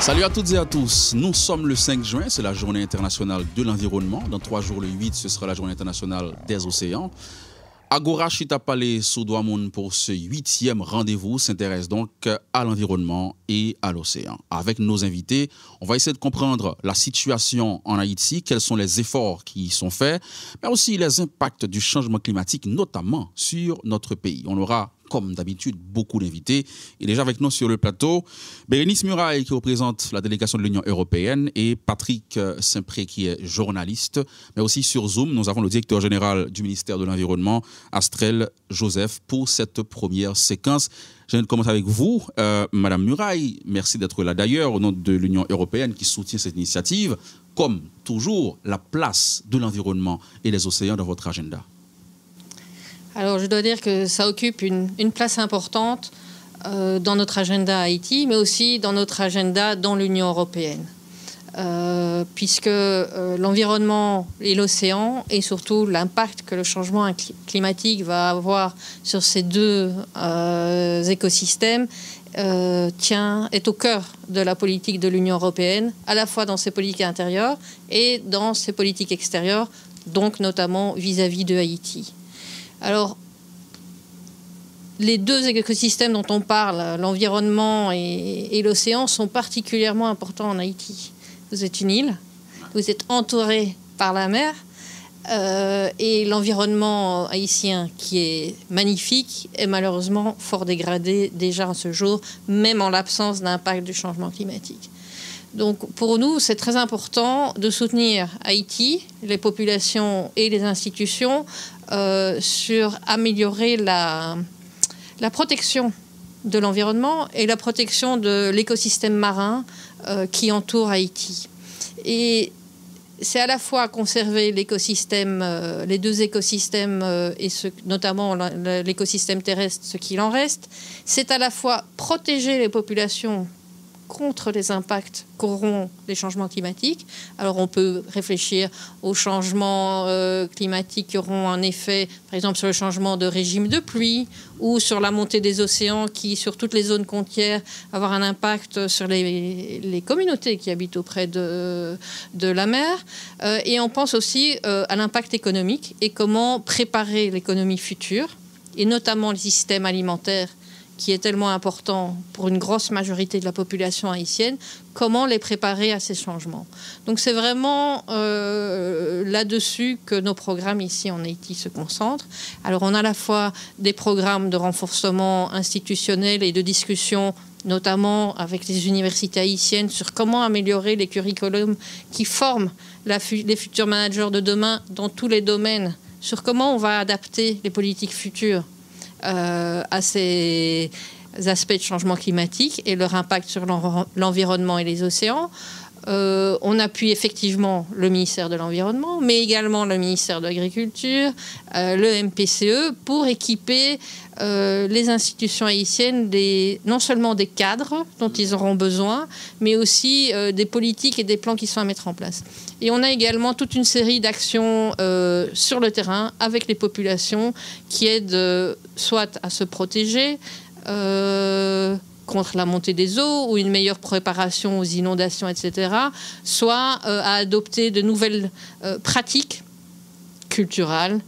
Salut à toutes et à tous. Nous sommes le 5 juin, c'est la journée internationale de l'environnement. Dans 3 jours, le 8, ce sera la journée internationale des océans. Agora Chita Palais sous Douamoun pour ce 8e rendez-vous s'intéresse donc à l'environnement et à l'océan. Avec nos invités, on va essayer de comprendre la situation en Haïti, quels sont les efforts qui y sont faits, mais aussi les impacts du changement climatique, notamment sur notre pays. On aura, comme d'habitude, beaucoup d'invités. Et déjà avec nous sur le plateau, Bérénice Muraille qui représente la délégation de l'Union européenne et Patrick Saint-Pré qui est journaliste. Mais aussi sur Zoom, nous avons le directeur général du ministère de l'Environnement, Astrel Joseph, pour cette première séquence. Je viens de commencer avec vous, Madame Muraille. Merci d'être là d'ailleurs au nom de l'Union européenne qui soutient cette initiative. Comme toujours, la place de l'environnement et des océans dans votre agenda. Alors, je dois dire que ça occupe une place importante dans notre agenda à Haïti, mais aussi dans notre agenda dans l'Union européenne. Puisque l'environnement et l'océan, et surtout l'impact que le changement climatique va avoir sur ces deux écosystèmes, est au cœur de la politique de l'Union européenne, à la fois dans ses politiques intérieures et dans ses politiques extérieures, donc notamment vis-à-vis de Haïti. Alors, les deux écosystèmes dont on parle, l'environnement et l'océan, sont particulièrement importants en Haïti. Vous êtes une île, vous êtes entouré par la mer, et l'environnement haïtien, qui est magnifique, est malheureusement fort dégradé déjà à ce jour, même en l'absence d'impact du changement climatique. Donc pour nous, c'est très important de soutenir Haïti, les populations et les institutions sur améliorer la protection de l'environnement et la protection de l'écosystème marin qui entoure Haïti. Et c'est à la fois conserver l'écosystème, les deux écosystèmes, et notamment l'écosystème terrestre, ce qu'il en reste. C'est à la fois protéger les populations contre les impacts qu'auront les changements climatiques. Alors on peut réfléchir aux changements climatiques qui auront un effet, par exemple, sur le changement de régime de pluie ou sur la montée des océans qui, sur toutes les zones côtières, avoir un impact sur les communautés qui habitent auprès de la mer. Et on pense aussi à l'impact économique et comment préparer l'économie future, et notamment le système alimentaire qui est tellement important pour une grosse majorité de la population haïtienne, comment les préparer à ces changements. Donc c'est vraiment là-dessus que nos programmes ici en Haïti se concentrent. Alors on a à la fois des programmes de renforcement institutionnel et de discussion, notamment avec les universités haïtiennes, sur comment améliorer les curriculums qui forment les futurs managers de demain dans tous les domaines, sur comment on va adapter les politiques futures à ces aspects de changement climatique et leur impact sur l'environnement et les océans. On appuie effectivement le ministère de l'Environnement, mais également le ministère de l'Agriculture, le MPCE, pour équiper les institutions haïtiennes non seulement des cadres dont ils auront besoin, mais aussi des politiques et des plans qui sont à mettre en place. Et on a également toute une série d'actions sur le terrain avec les populations qui aident soit à se protéger contre la montée des eaux ou une meilleure préparation aux inondations, etc., soit à adopter de nouvelles pratiques culturelles,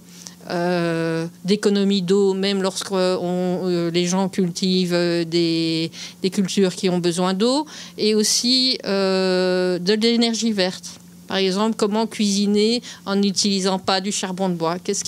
d'économie d'eau, même lorsque les gens cultivent des cultures qui ont besoin d'eau, et aussi de l'énergie verte. Par exemple, comment cuisiner en n'utilisant pas du charbon de bois? Qu'est-ce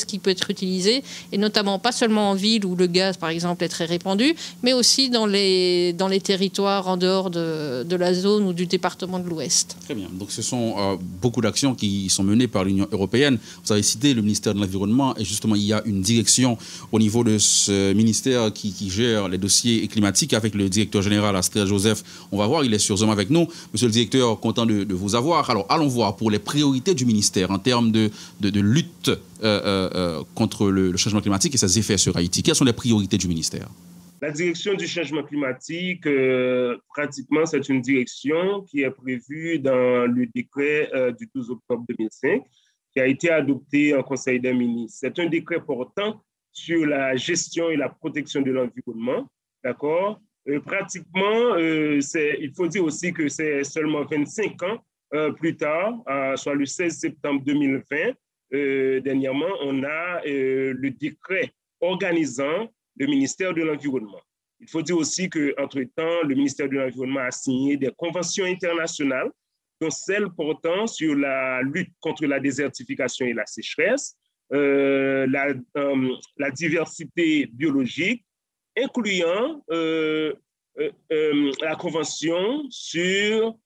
qui peut être utilisé? Et notamment, pas seulement en ville où le gaz, par exemple, est très répandu, mais aussi dans les territoires en dehors de la zone ou du département de l'Ouest. Très bien. Donc, ce sont beaucoup d'actions qui sont menées par l'Union européenne. Vous avez cité le ministère de l'Environnement et justement, il y a une direction au niveau de ce ministère qui gère les dossiers climatiques avec le directeur général Astrel Joseph. On va voir, il est sur Zoom avec nous. Monsieur le directeur, content de vous avoir. Alors, allons voir pour les priorités du ministère en termes de lutte contre le changement climatique et ses effets sur Haïti. Quelles sont les priorités du ministère? La direction du changement climatique, pratiquement, c'est une direction qui est prévue dans le décret du 12 octobre 2005 qui a été adopté en Conseil des ministres. C'est un décret portant sur la gestion et la protection de l'environnement, d'accord, Pratiquement, il faut dire aussi que c'est seulement 25 ans plus tard, soit le 16 septembre 2020, dernièrement, on a le décret organisant le ministère de l'Environnement. Il faut dire aussi qu'entre-temps, le ministère de l'Environnement a signé des conventions internationales, dont celle portant sur la lutte contre la désertification et la sécheresse, la diversité biologique, incluant la convention sur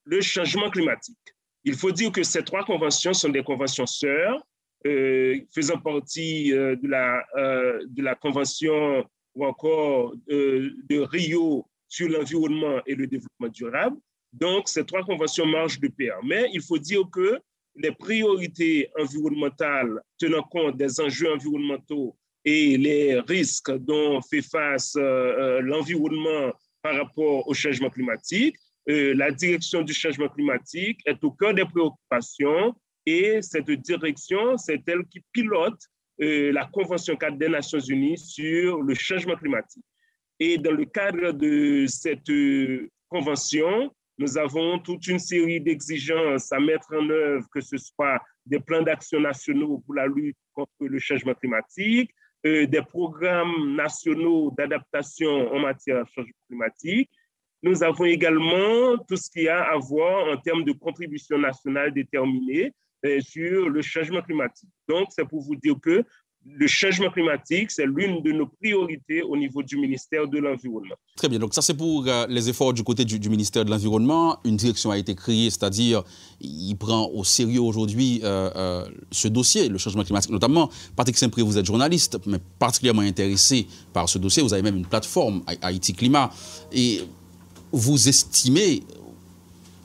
le changement climatique. Il faut dire que ces 3 conventions sont des conventions sœurs, faisant partie de la convention ou encore de Rio sur l'environnement et le développement durable. Donc, ces 3 conventions marchent de pair. Mais il faut dire que les priorités environnementales tenant compte des enjeux environnementaux et les risques dont fait face l'environnement par rapport au changement climatique, la direction du changement climatique est au cœur des préoccupations et cette direction, c'est elle qui pilote la Convention cadre des Nations Unies sur le changement climatique. Et dans le cadre de cette convention, nous avons toute une série d'exigences à mettre en œuvre, que ce soit des plans d'action nationaux pour la lutte contre le changement climatique, des programmes nationaux d'adaptation en matière de changement climatique. Nous avons également tout ce qui a à voir en termes de contribution nationale déterminée sur le changement climatique. Donc, c'est pour vous dire que le changement climatique, c'est l'une de nos priorités au niveau du ministère de l'Environnement. Très bien, donc ça c'est pour les efforts du côté du ministère de l'Environnement. Une direction a été créée, c'est-à-dire il prend au sérieux aujourd'hui ce dossier, le changement climatique. Notamment, Patrick Saint-Pré, vous êtes journaliste, mais particulièrement intéressé par ce dossier. Vous avez même une plateforme, Haïti Climat. Et vous estimez...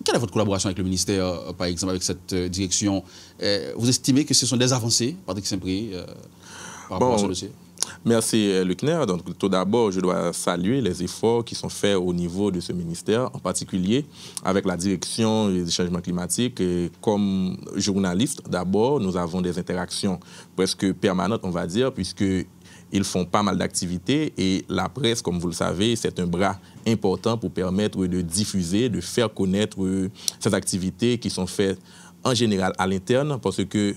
Quelle est votre collaboration avec le ministère, par exemple, avec cette direction? Vous estimez que ce sont des avancées, Patrick Saint-Pré, par rapport à ce dossier? Merci, Luckner. Donc, tout d'abord, je dois saluer les efforts qui sont faits au niveau de ce ministère, en particulier avec la direction du changement climatique. Et comme journaliste, d'abord, nous avons des interactions presque permanentes, on va dire, puisqu'ils font pas mal d'activités et la presse, comme vous le savez, c'est un bras important pour permettre de diffuser, de faire connaître ces activités qui sont faites en général à l'interne, parce que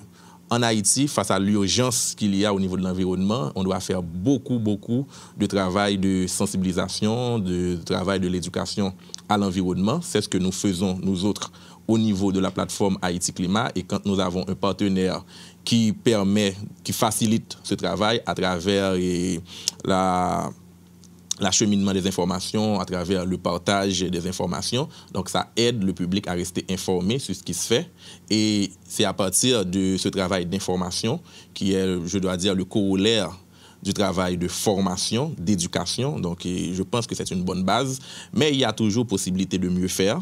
en Haïti, face à l'urgence qu'il y a au niveau de l'environnement, on doit faire beaucoup de travail de sensibilisation, de travail de l'éducation à l'environnement. C'est ce que nous faisons, nous autres, au niveau de la plateforme Haïti Climat. Et quand nous avons un partenaire qui facilite ce travail à travers l'acheminement des informations, à travers le partage des informations. Donc, ça aide le public à rester informé sur ce qui se fait. Et c'est à partir de ce travail d'information qui est, je dois dire, le corollaire du travail de formation, d'éducation. Donc, je pense que c'est une bonne base. Mais il y a toujours possibilité de mieux faire,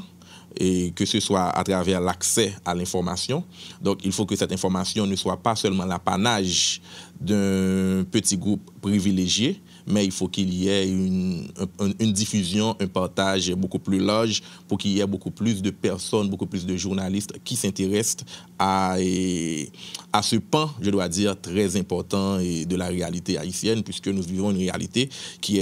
et que ce soit à travers l'accès à l'information. Donc, il faut que cette information ne soit pas seulement l'apanage d'un petit groupe privilégié, mais il faut qu'il y ait une diffusion, un partage beaucoup plus large pour qu'il y ait beaucoup plus de personnes, beaucoup plus de journalistes qui s'intéressent à ce pan, je dois dire, très important de la réalité haïtienne, puisque nous vivons une réalité qui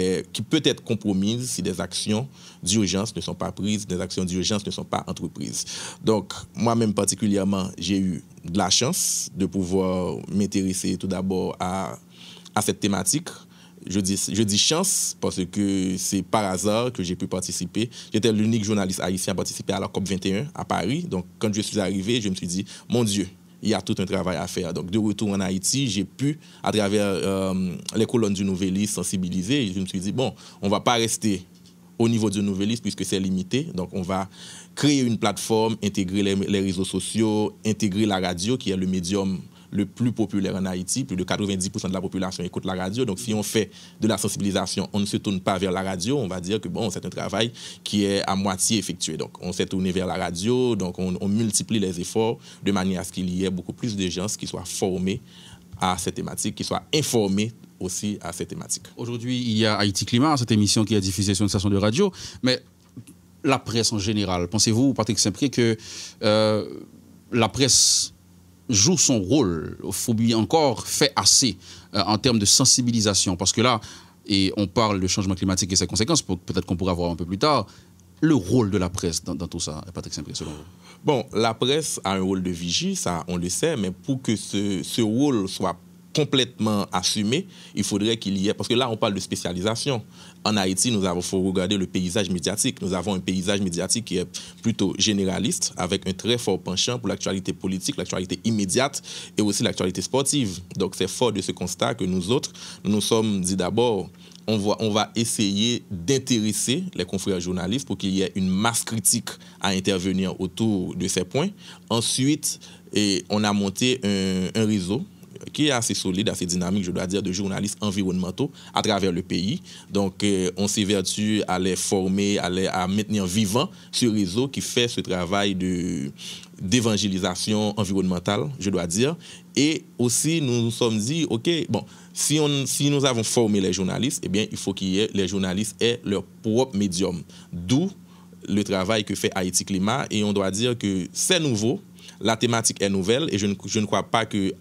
peut être compromise si des actions d'urgence ne sont pas prises, des actions d'urgence ne sont pas entreprises. Donc, moi-même particulièrement, j'ai eu de la chance de pouvoir m'intéresser tout d'abord à cette thématique. Je dis chance parce que c'est par hasard que j'ai pu participer. J'étais l'unique journaliste haïtien à participer à la COP21 à Paris. Donc, quand je suis arrivé, je me suis dit, mon Dieu, il y a tout un travail à faire. Donc, de retour en Haïti, j'ai pu, à travers les colonnes du Nouvelliste, sensibiliser. Et je me suis dit, bon, on ne va pas rester au niveau du Nouvelliste puisque c'est limité. Donc, on va créer une plateforme, intégrer les réseaux sociaux, intégrer la radio qui est le médium le plus populaire en Haïti. Plus de 90% de la population écoute la radio. Donc, si on fait de la sensibilisation, on ne se tourne pas vers la radio, on va dire que bon, c'est un travail qui est à moitié effectué. Donc, on s'est tourné vers la radio, donc on multiplie les efforts de manière à ce qu'il y ait beaucoup plus de gens qui soient formés à cette thématique, qui soient informés aussi à cette thématique. Aujourd'hui, il y a Haïti Climat, cette émission qui est diffusée sur une station de radio, mais la presse en général, pensez-vous, Patrick Saint-Pré, que la presse joue son rôle, il faut bien encore faire assez en termes de sensibilisation, parce que là, et on parle de changement climatique et ses conséquences, peut-être qu'on pourra voir un peu plus tard, le rôle de la presse dans tout ça, Patrick Saint-Pré, selon vous? Bon, la presse a un rôle de vigie, ça on le sait, mais pour que ce rôle soit complètement assumé, il faudrait qu'il y ait, parce que là on parle de spécialisation. En Haïti, faut regarder le paysage médiatique. Nous avons un paysage médiatique qui est plutôt généraliste, avec un très fort penchant pour l'actualité politique, l'actualité immédiate et aussi l'actualité sportive. Donc c'est fort de ce constat que nous autres, nous nous sommes dit d'abord, on va essayer d'intéresser les confrères journalistes pour qu'il y ait une masse critique à intervenir autour de ces points. Ensuite, on a monté un réseau qui est assez solide, assez dynamique, je dois dire, de journalistes environnementaux à travers le pays. Donc, on s'évertue à les former, à maintenir vivant ce réseau qui fait ce travail d'évangélisation environnementale, je dois dire. Et aussi, nous nous sommes dit, OK, bon, si nous avons formé les journalistes, eh bien, il faut les journalistes aient leur propre médium. D'où le travail que fait Haïti Climat. Et on doit dire que c'est nouveau, la thématique est nouvelle, et je ne crois pas que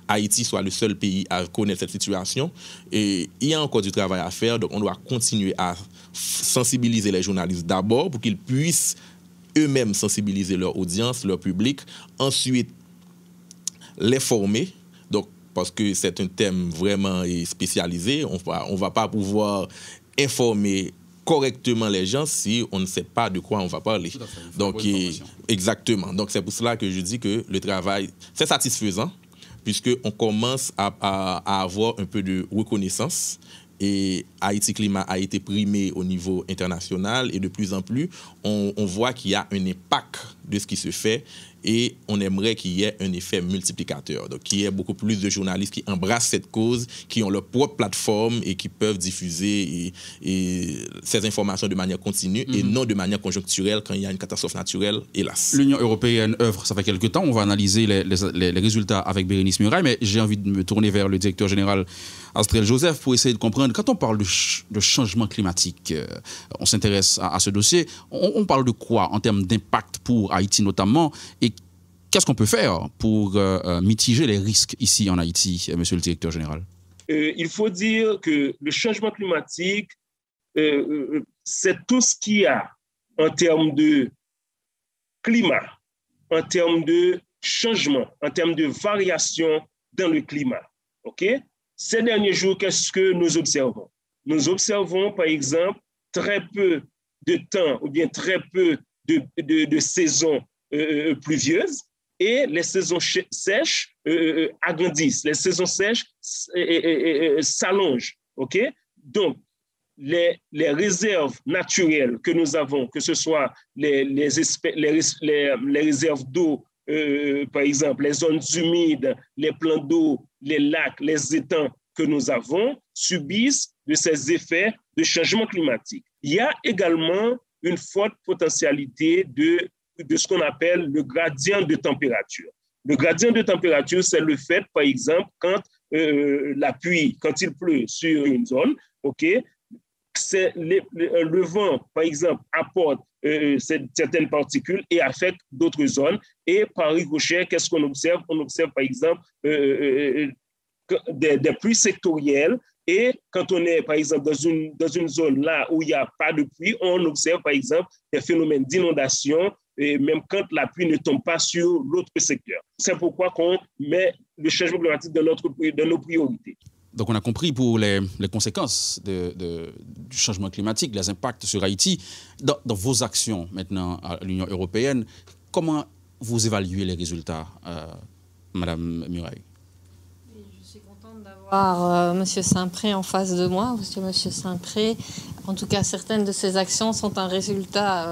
Haïti soit le seul pays à connaître cette situation. Et il y a encore du travail à faire, donc on doit continuer à sensibiliser les journalistes d'abord pour qu'ils puissent eux-mêmes sensibiliser leur audience, leur public. Ensuite, les former, donc, parce que c'est un thème vraiment spécialisé. On va pas pouvoir informer correctement les gens si on ne sait pas de quoi on va parler. Donc, exactement. Donc, c'est pour cela que je dis que le travail, c'est satisfaisant, puisqu'on commence à avoir un peu de reconnaissance. Et Haïti Climat a été primé au niveau international et de plus en plus, on voit qu'il y a un impact de ce qui se fait et on aimerait qu'il y ait un effet multiplicateur. Donc, qu'il y ait beaucoup plus de journalistes qui embrassent cette cause, qui ont leur propre plateforme et qui peuvent diffuser ces informations de manière continue et non de manière conjoncturelle quand il y a une catastrophe naturelle, hélas. L'Union européenne œuvre, ça fait quelques temps. On va analyser les résultats avec Bérénice Muraille, mais j'ai envie de me tourner vers le directeur général Astrel Joseph pour essayer de comprendre. Quand on parle de changement climatique, on s'intéresse à ce dossier. On parle de quoi en termes d'impact pour Haïti notamment, et qu'est-ce qu'on peut faire pour mitiger les risques ici en Haïti, monsieur le directeur général? Il faut dire que le changement climatique, c'est tout ce qu'il y a en termes de climat, en termes de changement, en termes de variation dans le climat. Okay? Ces derniers jours, qu'est-ce que nous observons? Nous observons, par exemple, très peu de temps ou bien très peu de saisons pluvieuses et les saisons sèches agrandissent. Les saisons sèches s'allongent. Okay? Donc, les réserves naturelles que nous avons, que ce soit les réserves d'eau, par exemple, les zones humides, les plans d'eau, les lacs, les étangs que nous avons, subissent de ces effets de changement climatique. Il y a également une forte potentialité de ce qu'on appelle le gradient de température. Le gradient de température, c'est le fait, par exemple, quand la pluie, quand il pleut sur une zone, okay, le vent, par exemple, apporte certaines particules et affecte d'autres zones. Et par ricochet, qu'est-ce qu'on observe? On observe, par exemple, des pluies sectorielles. Et quand on est, par exemple, dans une zone là où il n'y a pas de pluie, on observe, par exemple, des phénomènes d'inondation, et même quand la pluie ne tombe pas sur l'autre secteur. C'est pourquoi on met le changement climatique dans nos priorités. Donc, on a compris pour les conséquences du changement climatique, les impacts sur Haïti. Dans vos actions maintenant à l'Union européenne, comment vous évaluez les résultats, Madame Muraille? Je suis contente d'avoir M. Saint-Pré en face de moi, parce que M. Saint-Pré, en tout cas, certaines de ses actions sont un résultat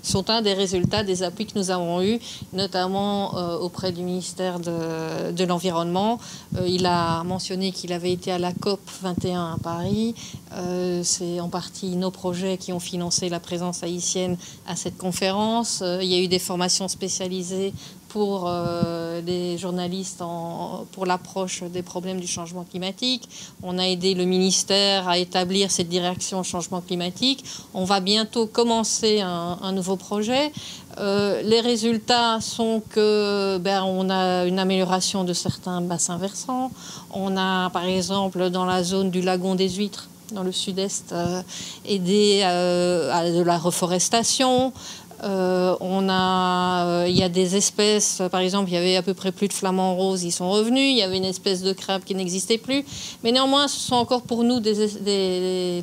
sont un des résultats des appuis que nous avons eus, notamment auprès du ministère de l'Environnement. Il a mentionné qu'il avait été à la COP 21 à Paris. C'est en partie nos projets qui ont financé la présence haïtienne à cette conférence. Il y a eu des formations spécialisées pour les journalistes pour l'approche des problèmes du changement climatique. On a aidé le ministère à établir cette direction changement climatique. On va bientôt commencer un nouveau projet. Les résultats sont que on a une amélioration de certains bassins versants. On a, par exemple, dans la zone du lagon des Huîtres, dans le sud-est, aidé à de la reforestation. Il y a des espèces, par exemple, il y avait à peu près plus de flamants roses, ils sont revenus. Il y avait une espèce de crabe qui n'existait plus. Mais néanmoins, ce sont encore pour nous des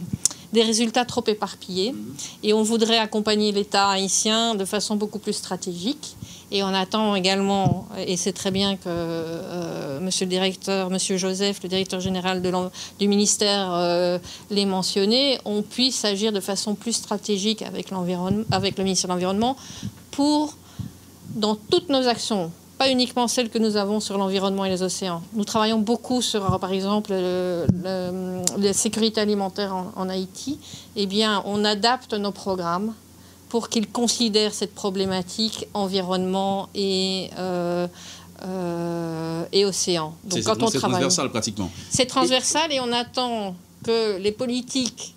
résultats trop éparpillés. Et on voudrait accompagner l'État haïtien de façon beaucoup plus stratégique. Et on attend également, et c'est très bien que monsieur le directeur, monsieur Joseph, le directeur général du ministère, l'ait mentionné, on puisse agir de façon plus stratégique avec le ministère de l'Environnement pour, dans toutes nos actions, pas uniquement celles que nous avons sur l'environnement et les océans. Nous travaillons beaucoup sur, par exemple, la sécurité alimentaire en Haïti. Eh bien, on adapte nos programmes pour qu'ils considèrent cette problématique environnement et océan. Donc, c'est transversal pratiquement. C'est transversal et on attend que les politiques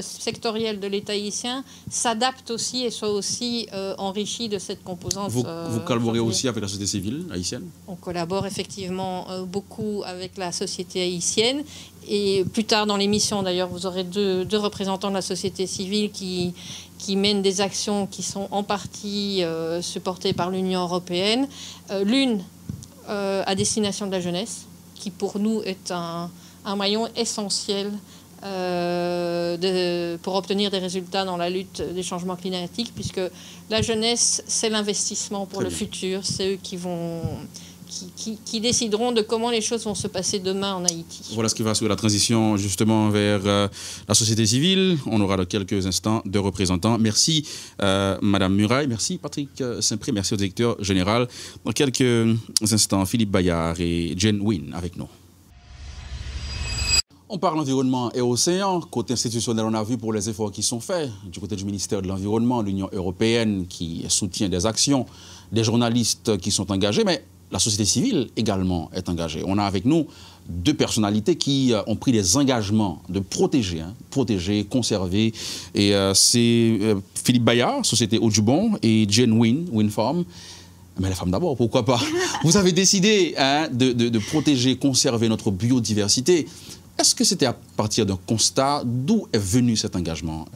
sectorielles de l'État haïtien s'adaptent aussi et soient aussi enrichies de cette composante. Vous collaborez aussi avec la société civile haïtienne? On collabore effectivement beaucoup avec la société haïtienne. Et plus tard dans l'émission, d'ailleurs, vous aurez deux représentants de la société civile qui mènent des actions qui sont en partie supportées par l'Union européenne. L'une à destination de la jeunesse, qui pour nous est un maillon essentiel pour obtenir des résultats dans la lutte des changements climatiques, puisque la jeunesse, c'est l'investissement pour le futur. C'est eux qui décideront de comment les choses vont se passer demain en Haïti. Voilà ce qui va sur la transition justement vers la société civile. On aura dans quelques instants deux représentants. Merci Madame Muraille, merci Patrick Saint-Pré, merci au directeur général. Dans quelques instants, Philippe Bayard et Jen Wynne avec nous. On parle environnement et océan. Côté institutionnel, on a vu pour les efforts qui sont faits du côté du ministère de l'Environnement, l'Union européenne qui soutient des actions, des journalistes qui sont engagés, mais la société civile également est engagée. On a avec nous deux personnalités qui ont pris des engagements de protéger, conserver. Et c'est Philippe Bayard, Société Audubon, et Jen Wynne, Wynne Farm. Mais la femme d'abord, pourquoi pas? Vous avez décidé de protéger, conserver notre biodiversité. Est-ce que c'était à partir d'un constat? D'où est venu cet engagement,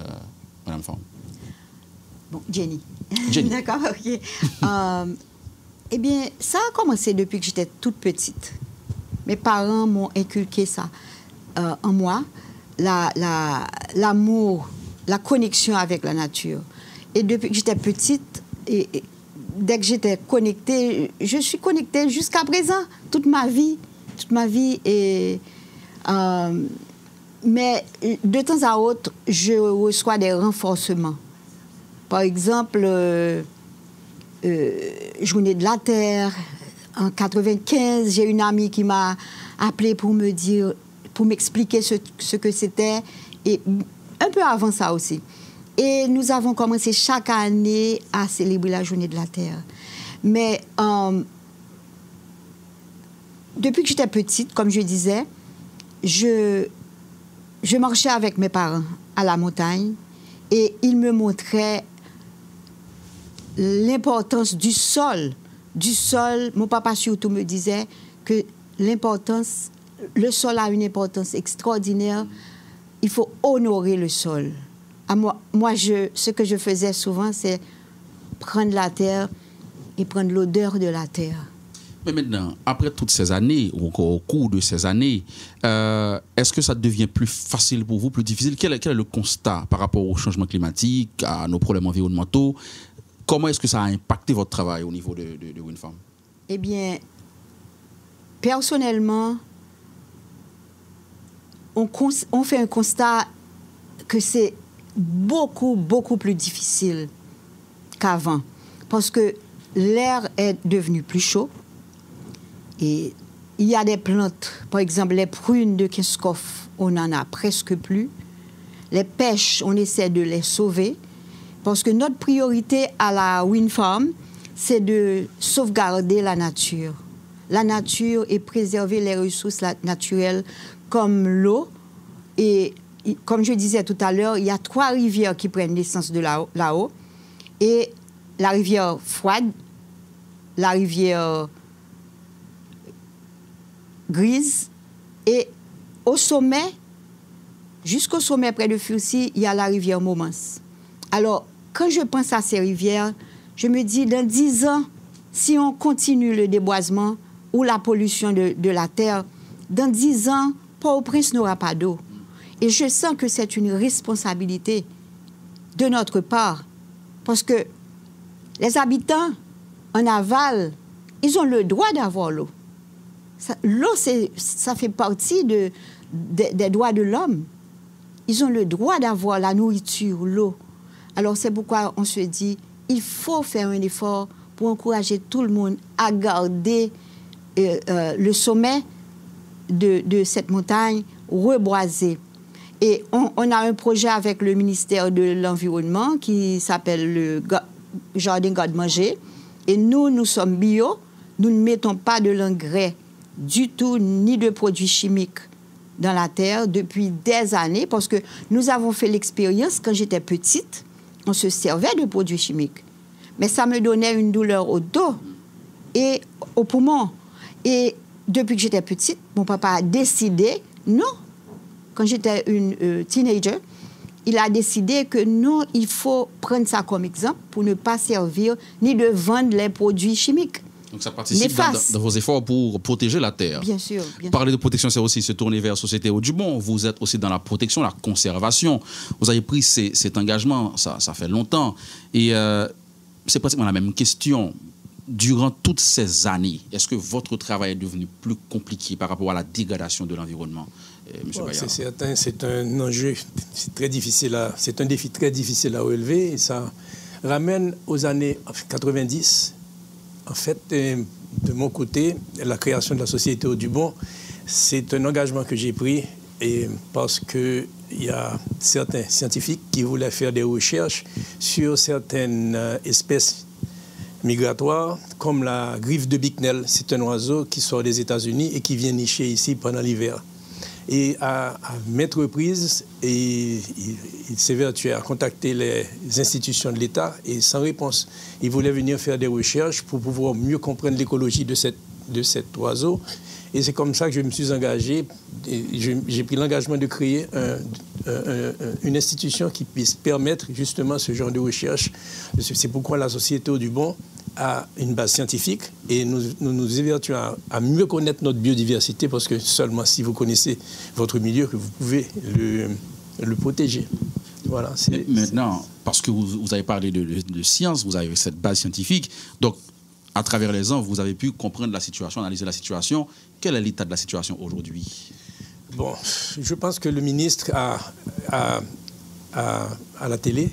Madame Farm? Bon, Jenny. Jenny. D'accord, ok. Eh bien, ça a commencé depuis que j'étais toute petite. Mes parents m'ont inculqué ça en moi, l'amour, la connexion avec la nature. Et depuis que j'étais petite, et dès que j'étais connectée, je suis connectée jusqu'à présent, toute ma vie. Mais de temps à autre, je reçois des renforcements. Par exemple, Journée de la Terre, en 1995, j'ai une amie qui m'a appelée pour m'expliquer ce que c'était, et un peu avant ça aussi. Et nous avons commencé chaque année à célébrer la Journée de la Terre. Mais depuis que j'étais petite, comme je disais, je marchais avec mes parents à la montagne et ils me montraient l'importance du sol. Mon papa surtout me disait que le sol a une importance extraordinaire. Il faut honorer le sol. Ce que je faisais souvent, c'est prendre la terre et prendre l'odeur de la terre. Mais maintenant, après toutes ces années, ou encore au cours de ces années, est-ce que ça devient plus facile pour vous, plus difficile? Quel est le constat par rapport au changement climatique, à nos problèmes environnementaux? Comment est-ce que ça a impacté votre travail au niveau de Wynne Farm? Eh bien, personnellement, on fait un constat que c'est beaucoup, beaucoup plus difficile qu'avant. Parce que l'air est devenu plus chaud. Et il y a des plantes, par exemple les prunes de Kinskov, on n'en a presque plus. Les pêches, on essaie de les sauver. Parce que notre priorité à la Wynne Farm, c'est de sauvegarder la nature. La nature et préserver les ressources naturelles comme l'eau. Et comme je disais tout à l'heure, il y a 3 rivières qui prennent naissance de là-haut. Et la rivière froide, la rivière grise, et au sommet, jusqu'au sommet près de Fursi, il y a la rivière Momence. Alors, quand je pense à ces rivières, je me dis, dans 10 ans, si on continue le déboisement ou la pollution de la terre, dans 10 ans, Port-au-Prince n'aura pas d'eau. Et je sens que c'est une responsabilité de notre part, parce que les habitants en aval, ils ont le droit d'avoir l'eau. L'eau, ça fait partie des droits de l'homme. Ils ont le droit d'avoir la nourriture, l'eau. Alors c'est pourquoi on se dit, il faut faire un effort pour encourager tout le monde à garder le sommet de cette montagne reboisée. Et on a un projet avec le ministère de l'Environnement qui s'appelle le Jardin garde-manger. Et nous sommes bio. Nous ne mettons pas de l'engrais du tout, ni de produits chimiques dans la terre depuis des années, parce que nous avons fait l'expérience, quand j'étais petite, on se servait de produits chimiques. Mais ça me donnait une douleur au dos et au poumon. Et depuis que j'étais petite, mon papa a décidé, non, quand j'étais une teenager, il a décidé que non, il faut prendre ça comme exemple pour ne pas servir ni de vendre les produits chimiques. Donc ça participe dans vos efforts pour protéger la terre. Bien sûr. Parler de protection, c'est aussi se tourner vers la Société Audubon. Vous êtes aussi dans la protection, la conservation. Vous avez pris cet engagement, ça fait longtemps. Et c'est pratiquement la même question. Durant toutes ces années, est-ce que votre travail est devenu plus compliqué par rapport à la dégradation de l'environnement, M. Bayard? C'est certain, c'est un enjeu très difficile, c'est un défi très difficile à relever. Et ça ramène aux années 90. En fait, de mon côté, la création de la Société Audubon, c'est un engagement que j'ai pris parce qu'il y a certains scientifiques qui voulaient faire des recherches sur certaines espèces migratoires, comme la griffe de Bicknell. C'est un oiseau qui sort des États-Unis et qui vient nicher ici pendant l'hiver. Et à maintes reprises, il s'est vertué à contacter les institutions de l'État et sans réponse. Il voulait venir faire des recherches pour pouvoir mieux comprendre l'écologie de cet oiseau. Et c'est comme ça que je me suis engagé. J'ai pris l'engagement de créer une institution qui puisse permettre justement ce genre de recherche. C'est pourquoi la Société Audubon a une base scientifique et nous évertuons à mieux connaître notre biodiversité, parce que seulement si vous connaissez votre milieu que vous pouvez le protéger. Voilà, maintenant, parce que vous avez parlé de science, vous avez cette base scientifique, donc à travers les ans, vous avez pu comprendre la situation, analyser la situation. Quel est l'état de la situation aujourd'hui? Bon, je pense que le ministre à la télé,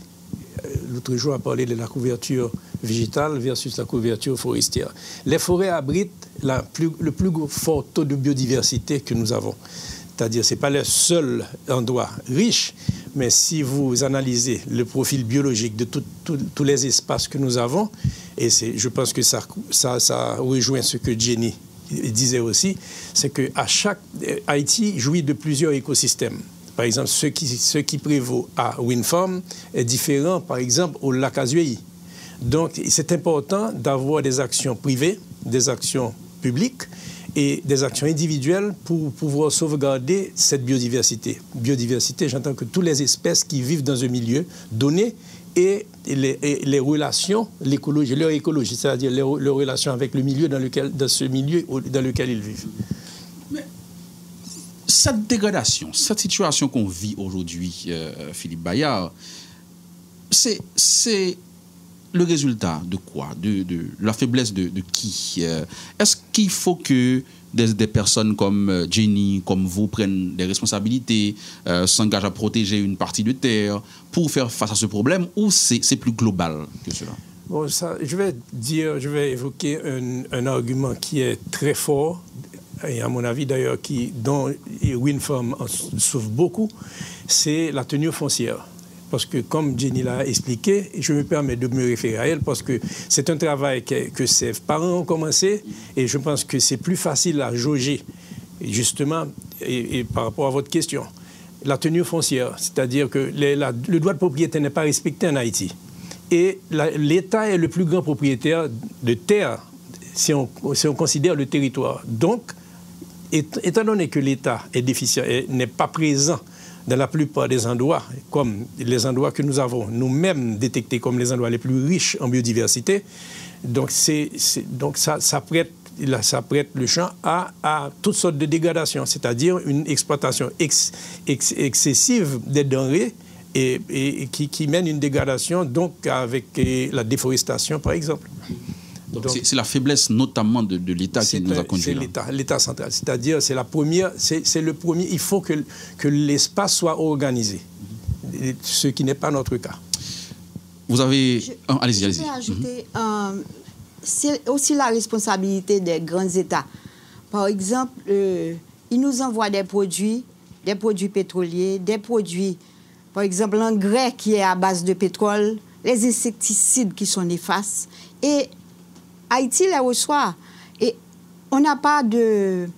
l'autre jour, a parlé de la couverture végétale versus la couverture forestière. Les forêts abritent le plus fort taux de biodiversité que nous avons. C'est-à-dire, ce n'est pas le seul endroit riche, mais si vous analysez le profil biologique de tous les espaces que nous avons, et je pense que ça rejoint ce que Jenny disait aussi, c'est que Haïti jouit de plusieurs écosystèmes. Par exemple, ce qui prévaut à Wind Farm est différent, par exemple, au lac Azuéi. Donc, c'est important d'avoir des actions privées, des actions publiques et des actions individuelles pour pouvoir sauvegarder cette biodiversité. Biodiversité, j'entends que toutes les espèces qui vivent dans un milieu donné et les relations, l'écologie, leur écologie, c'est-à-dire leur relation avec le milieu dans ce milieu dans lequel ils vivent. Mais cette dégradation, cette situation qu'on vit aujourd'hui, Philippe Bayard, c'est le résultat de quoi? De la faiblesse de qui? Est-ce qu'il faut que des personnes comme Jenny, comme vous, prennent des responsabilités, s'engagent à protéger une partie de terre pour faire face à ce problème, ou c'est plus global que cela? Bon, je vais évoquer un argument qui est très fort, et à mon avis d'ailleurs, dont Wind Farm en souffre beaucoup, c'est la tenue foncière. parce que comme Jenny l'a expliqué, je me permets de me référer à elle, parce que c'est un travail que ses parents ont commencé, et je pense que c'est plus facile à jauger, justement, et par rapport à votre question. La tenue foncière, c'est-à-dire que le droit de propriété n'est pas respecté en Haïti. Et l'État est le plus grand propriétaire de terre, si on considère le territoire. Donc, étant donné que l'État est déficient et n'est pas présent dans la plupart des endroits, comme les endroits que nous avons nous-mêmes détectés comme les endroits les plus riches en biodiversité, donc, ça prête le champ à toutes sortes de dégradations, c'est-à-dire une exploitation excessive des denrées et qui mène une dégradation, donc avec la déforestation, par exemple. Donc c'est la faiblesse notamment de l'État qui nous a conduit là. C'est l'État central, c'est-à-dire c'est le premier, il faut que l'espace soit organisé, ce qui n'est pas notre cas. Vous avez... allez-y. Je vais ajouter, c'est aussi la responsabilité des grands États. Par exemple, ils nous envoient des produits pétroliers, des produits, par exemple l'engrais qui est à base de pétrole, les insecticides qui sont néfastes, et Haïti les reçoit. Et on n'a pas de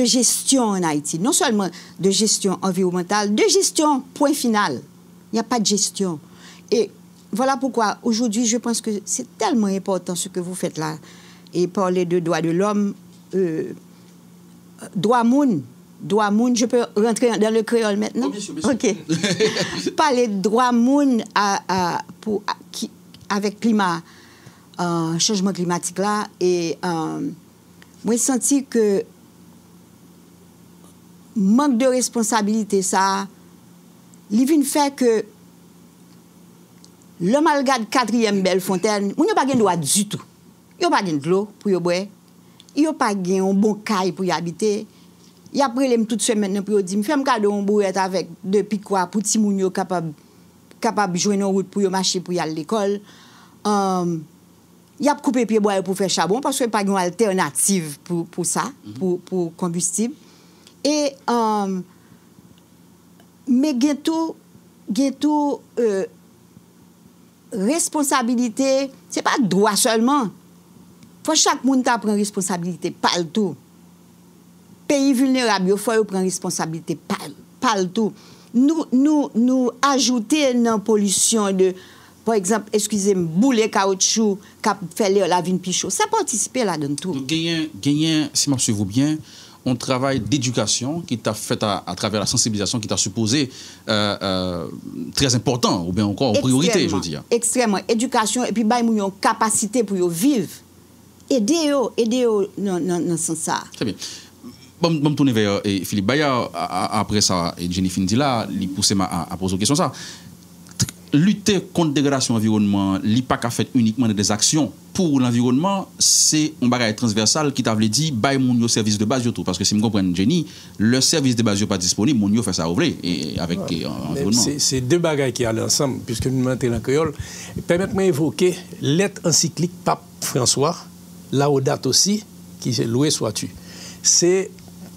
gestion en Haïti. Non seulement de gestion environnementale, de gestion point final. Il n'y a pas de gestion. Et voilà pourquoi aujourd'hui, je pense que c'est tellement important ce que vous faites là. Et parler de droits de l'homme, droit moun, je peux rentrer dans le créole maintenant? Oh, bien sûr, bien sûr. OK. Parler de droit moun avec climat. Changement climatique là, et moi j'ai senti que manque de responsabilité ça, il vient faire que l'homme a regardé 4e belle fontaine, on n'a pas de droit du tout, il n'y a pas de l'eau pour y boire, il n'y a pas un bon caille pour y habiter. Il y a après les toute semaine pour dire me fait me cadeau un bourrette avec depuis quoi pour ti moun yo capable joindre une route pour y marcher pour y aller à l'école. Il y a coupé pied bois pour faire charbon parce qu'il n'y a pas d'alternative pour ça, pour combustible. Et mais bientôt responsabilité, ce n'est pas droit seulement. Faut chaque monde prend responsabilité, pas le tout. Pays vulnérables, il faut prendre responsabilité, pas le tout. Nous ajouter dans la pollution de, par exemple, excusez-moi, boulet caoutchouc qui fait la vie plus chaud. Ça participe là-dedans tout. Donc, gagner, si je me souviens bien, un travail d'éducation qui t'a fait à travers la sensibilisation qui t'a supposé très important, ou bien encore en priorité, je veux dire. Extrêmement. Éducation, et puis, bah, ils ont une capacité pour vivre. Aider-eux dans ce sens. Très bien. Bon, me tourner vers Philippe Bayard. Après ça, et Jenny Findi là, il pousse à poser une question ça. Lutter contre la dégradation de l'environnement, il n'y a pas qu'à faire uniquement des actions pour l'environnement, c'est un bagage transversal qui t'a dit bail mon service de base tout parce que si me comprends Jenny, le service de base n'est pas disponible, mon fait ça ouvrir et avec l'environnement. C'est deux bagages qui allent ensemble puisque nous mentons dans le créole. Permettez-moi d'évoquer lettre encyclique Pape François, Laudate aussi, qui est loué sois-tu.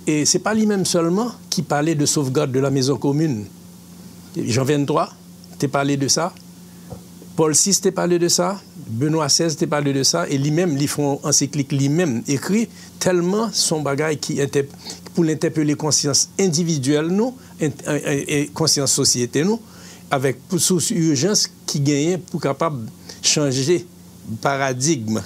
Et c'est pas lui-même seulement qui parlait de sauvegarde de la maison commune. Jean 23 t'es parlé de ça, Paul VI t'es parlé de ça, Benoît XVI t'es parlé de ça, et lui-même, ils font encyclique lui-même écrit tellement son bagage qui était pour l'interpeller conscience individuelle nous et conscience société nous avec sous urgence qui gagnait pour capable changer le paradigme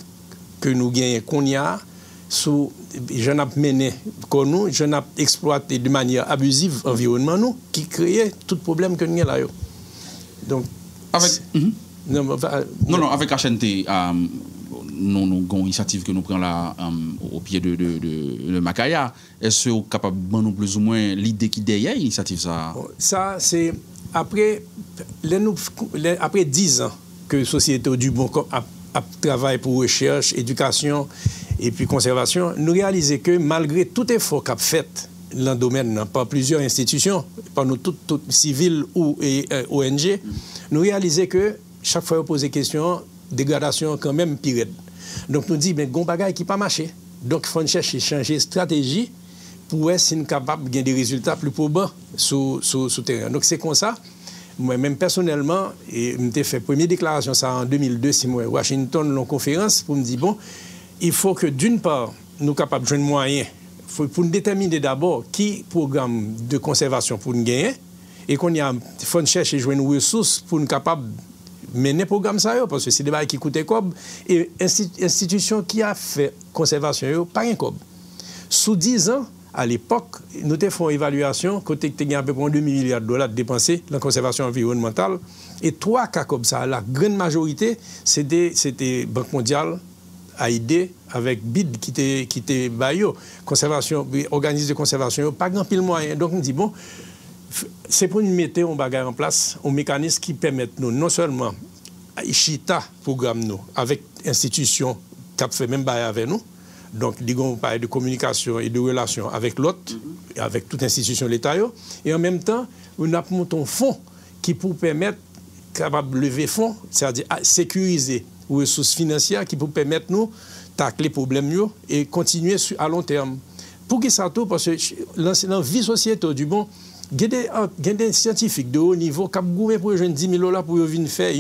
que nous gagnons qu'on y a sous je n'ai mené comme nous, je n'ai exploité de manière abusive l'environnement nous qui créait tout problème que nous avons là. Donc, avec avec HNT, nous avons une initiative que nous prenons là au pied de Macaya. Est-ce que vous êtes capable de nous plus ou moins l'idée qui est derrière l'initiative ça? Ça, c'est après 10 ans que Société du Bon a travaillé pour recherche, éducation et puis conservation, nous réalisons que malgré tout effort qu'a fait dans le domaine par plusieurs institutions, par nous toutes civiles ou ONG, nous réalisons que chaque fois qu'on pose des questions, dégradation quand même pire. Donc nous disons, mais il y a des bagages qui ne pas marché. Donc il faut chercher changer de stratégie pour être capable de gagner des résultats plus probants sur le terrain. Donc c'est comme ça, Moi-même, personnellement, et j'ai fait première déclaration ça en 2002, si moi, Washington, en conférence, pour me dire, bon, il faut que d'une part, nous sommes capables de jouer un moyen pour nous déterminer d'abord qui programme de conservation pour nous gagner, et qu'on y a, faut chercher et jouer une ressource pour nous capables mener programme ça, parce que c'est des bails qui coûtent cob, et institution qui a fait conservation, pas un cob. Sous 10 ans, à l'époque, nous avons fait une évaluation, côté que tu as à peu près 2 milliards de dollars dépensés dans la conservation environnementale. Et 3 cas comme ça, la grande majorité, c'était Banque mondiale, AID, avec BID qui était Bayo, conservation, organisme de conservation, pas grand pile moyen. Donc on dit, bon, c'est pour nous mettre un bagage en place, un mécanisme qui permet nous, non seulement Chita programme nous, avec institutions qui ont fait même bail avec nous, donc, on parle de communication et de relations avec l'autre, avec toute institution de l'État. Et en même temps, on a monté un fonds qui pour permettre capable de lever fonds, c'est-à-dire sécuriser les ressources financières qui pour permettre nous tacler les problèmes et continuer à long terme. Pour qui ça tout? Parce que dans la vie sociétale du bon, il y a des scientifiques de haut niveau qui ont pour $10 000 pour venir faire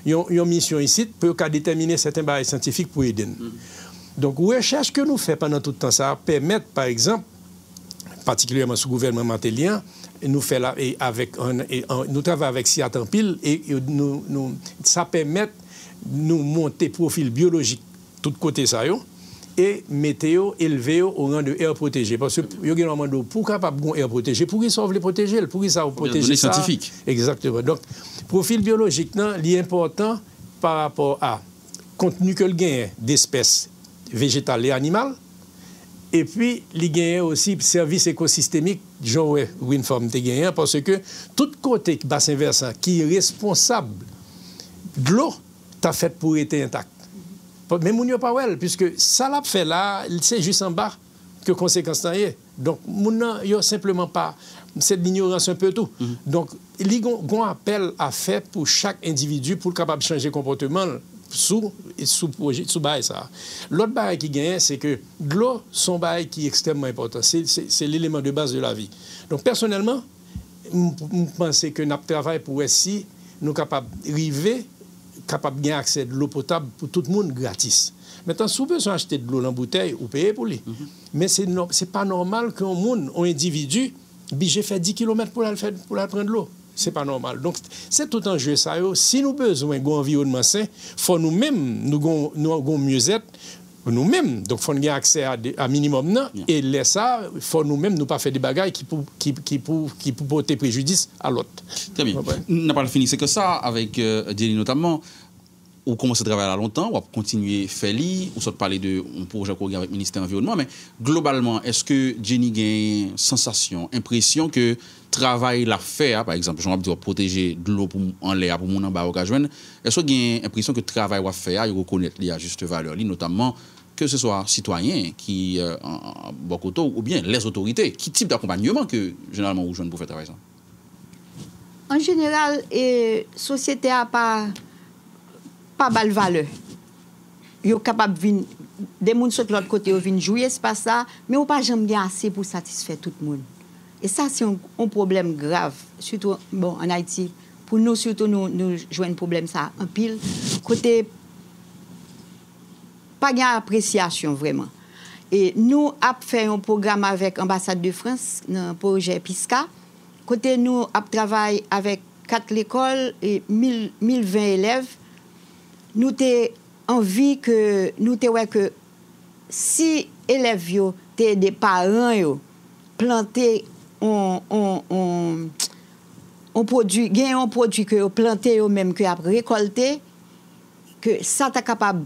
une mission ici pour déterminer certains barrières scientifiques pour aider. Donc, la recherche que nous faisons pendant tout le temps, ça permet, par exemple, particulièrement sous le gouvernement martélien, nous travaillons avec Seattle Pile et ça permet de nous monter profil biologique tout côté ça et météo élevé au rang de air protégé. Parce que pour capable d'un air protégé, pour qu'ils sauve les protéger, pour qu'ils savent protéger ça. Scientifique. Exactement. Donc, profil biologique, il est important par rapport à contenu que le gain d'espèces végétales et animales, et puis il gagne aussi service écosystémique, genre Winform te gagne, parce que tout côté bassin versant qui est responsable de l'eau, t'as fait pour être intact. Mais moun yo pas well, puisque ça l'a fait là, c'est juste en bas que conséquence ça y est. Donc moun yo simplement pas, c'est de l'ignorance un peu tout. Donc il y a un appel à faire pour chaque individu pour capable de changer comportement sous bail ça. L'autre bail qui gagne, c'est que l'eau, son bail qui est extrêmement important. C'est l'élément de base de la vie. Donc personnellement, je pense que notre travail pour si nous sommes capables d'arriver, capables de gagner accès à de l'eau potable pour tout le monde gratis. Maintenant, si vous besoin d'acheter de l'eau en bouteille, vous payez pour lui. Mais ce n'est pas normal qu'un monde, un individu, j'ai fait 10 km pour aller prendre l'eau. Ce n'est pas normal. Donc, c'est tout un jeu ça. Si nous avons besoin d'un environnement sain, il faut nous-mêmes, nous avons mieux-être, nous-mêmes. Donc, il faut gagner accès à minimum. Non? Et laisser ça, il faut nous-mêmes nous pas faire des bagailles qui pour porter préjudice à l'autre. Très bien. On n'a pas fini. C'est que ça, avec Jenny notamment, on commence à travailler là longtemps, on va continuer à faire l'île, on sort parler de un projet qu'on a avec le ministère de l'Environnement, mais globalement, est-ce que Jenny a une sensation, impression que travail l'a fait, par exemple, j'en ai protéger de l'eau en l'air pour mon en bas au Gajouen, est-ce que vous avez l'impression que le travail l'a fait, il reconnaît qu'il y a juste valeur, notamment que ce soit citoyens qui en Bokoto ou bien les autorités, qui type d'accompagnement que généralement vous jouez pour faire travail ça? En général, la société n'a pas de valeur. Ils sont capables de venir, des gens de l'autre côté, ils viennent jouer, c'est pas ça, mais ils n'ont pas jamais assez pour satisfaire tout le monde. Et ça, c'est un problème grave, surtout bon, en Haïti. Pour nous, surtout, nous jouons un problème ça en pile. Côté, pas d'appréciation vraiment. Et nous avons fait un programme avec l'ambassade de France, un projet PISCA. Côté, nous avons travaillé avec 4 écoles et 1020 élèves. Nous avons envie que nous que si élèves yo des parents planter on produit gain un produit que planter eux même que après récolter que ça t'a capable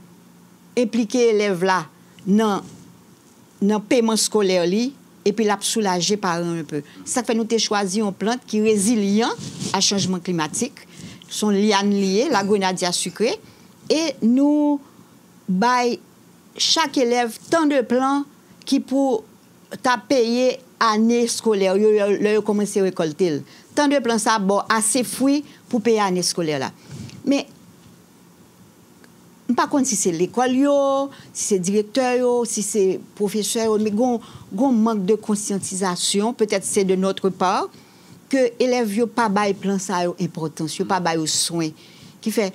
impliquer élèves là dans paiement scolaire li et puis l'a soulager parents un peu. Ça fait nous t'ai choisi une plante qui est résilient à changement climatique, son liane liée, la grenadier sucrée. Et nous baillons chaque élève tant de plans qui pour t'a payé année scolaire, il commencé à récolter. Tant de plans ça bon assez fruits pour payer année scolaire là. Mais pas contre si c'est l'école si c'est directeur si c'est professeur mais gon manque de conscientisation, peut-être c'est de notre part que élèves yo pas bail plan ça yo importance, yo pas bail soin qui fait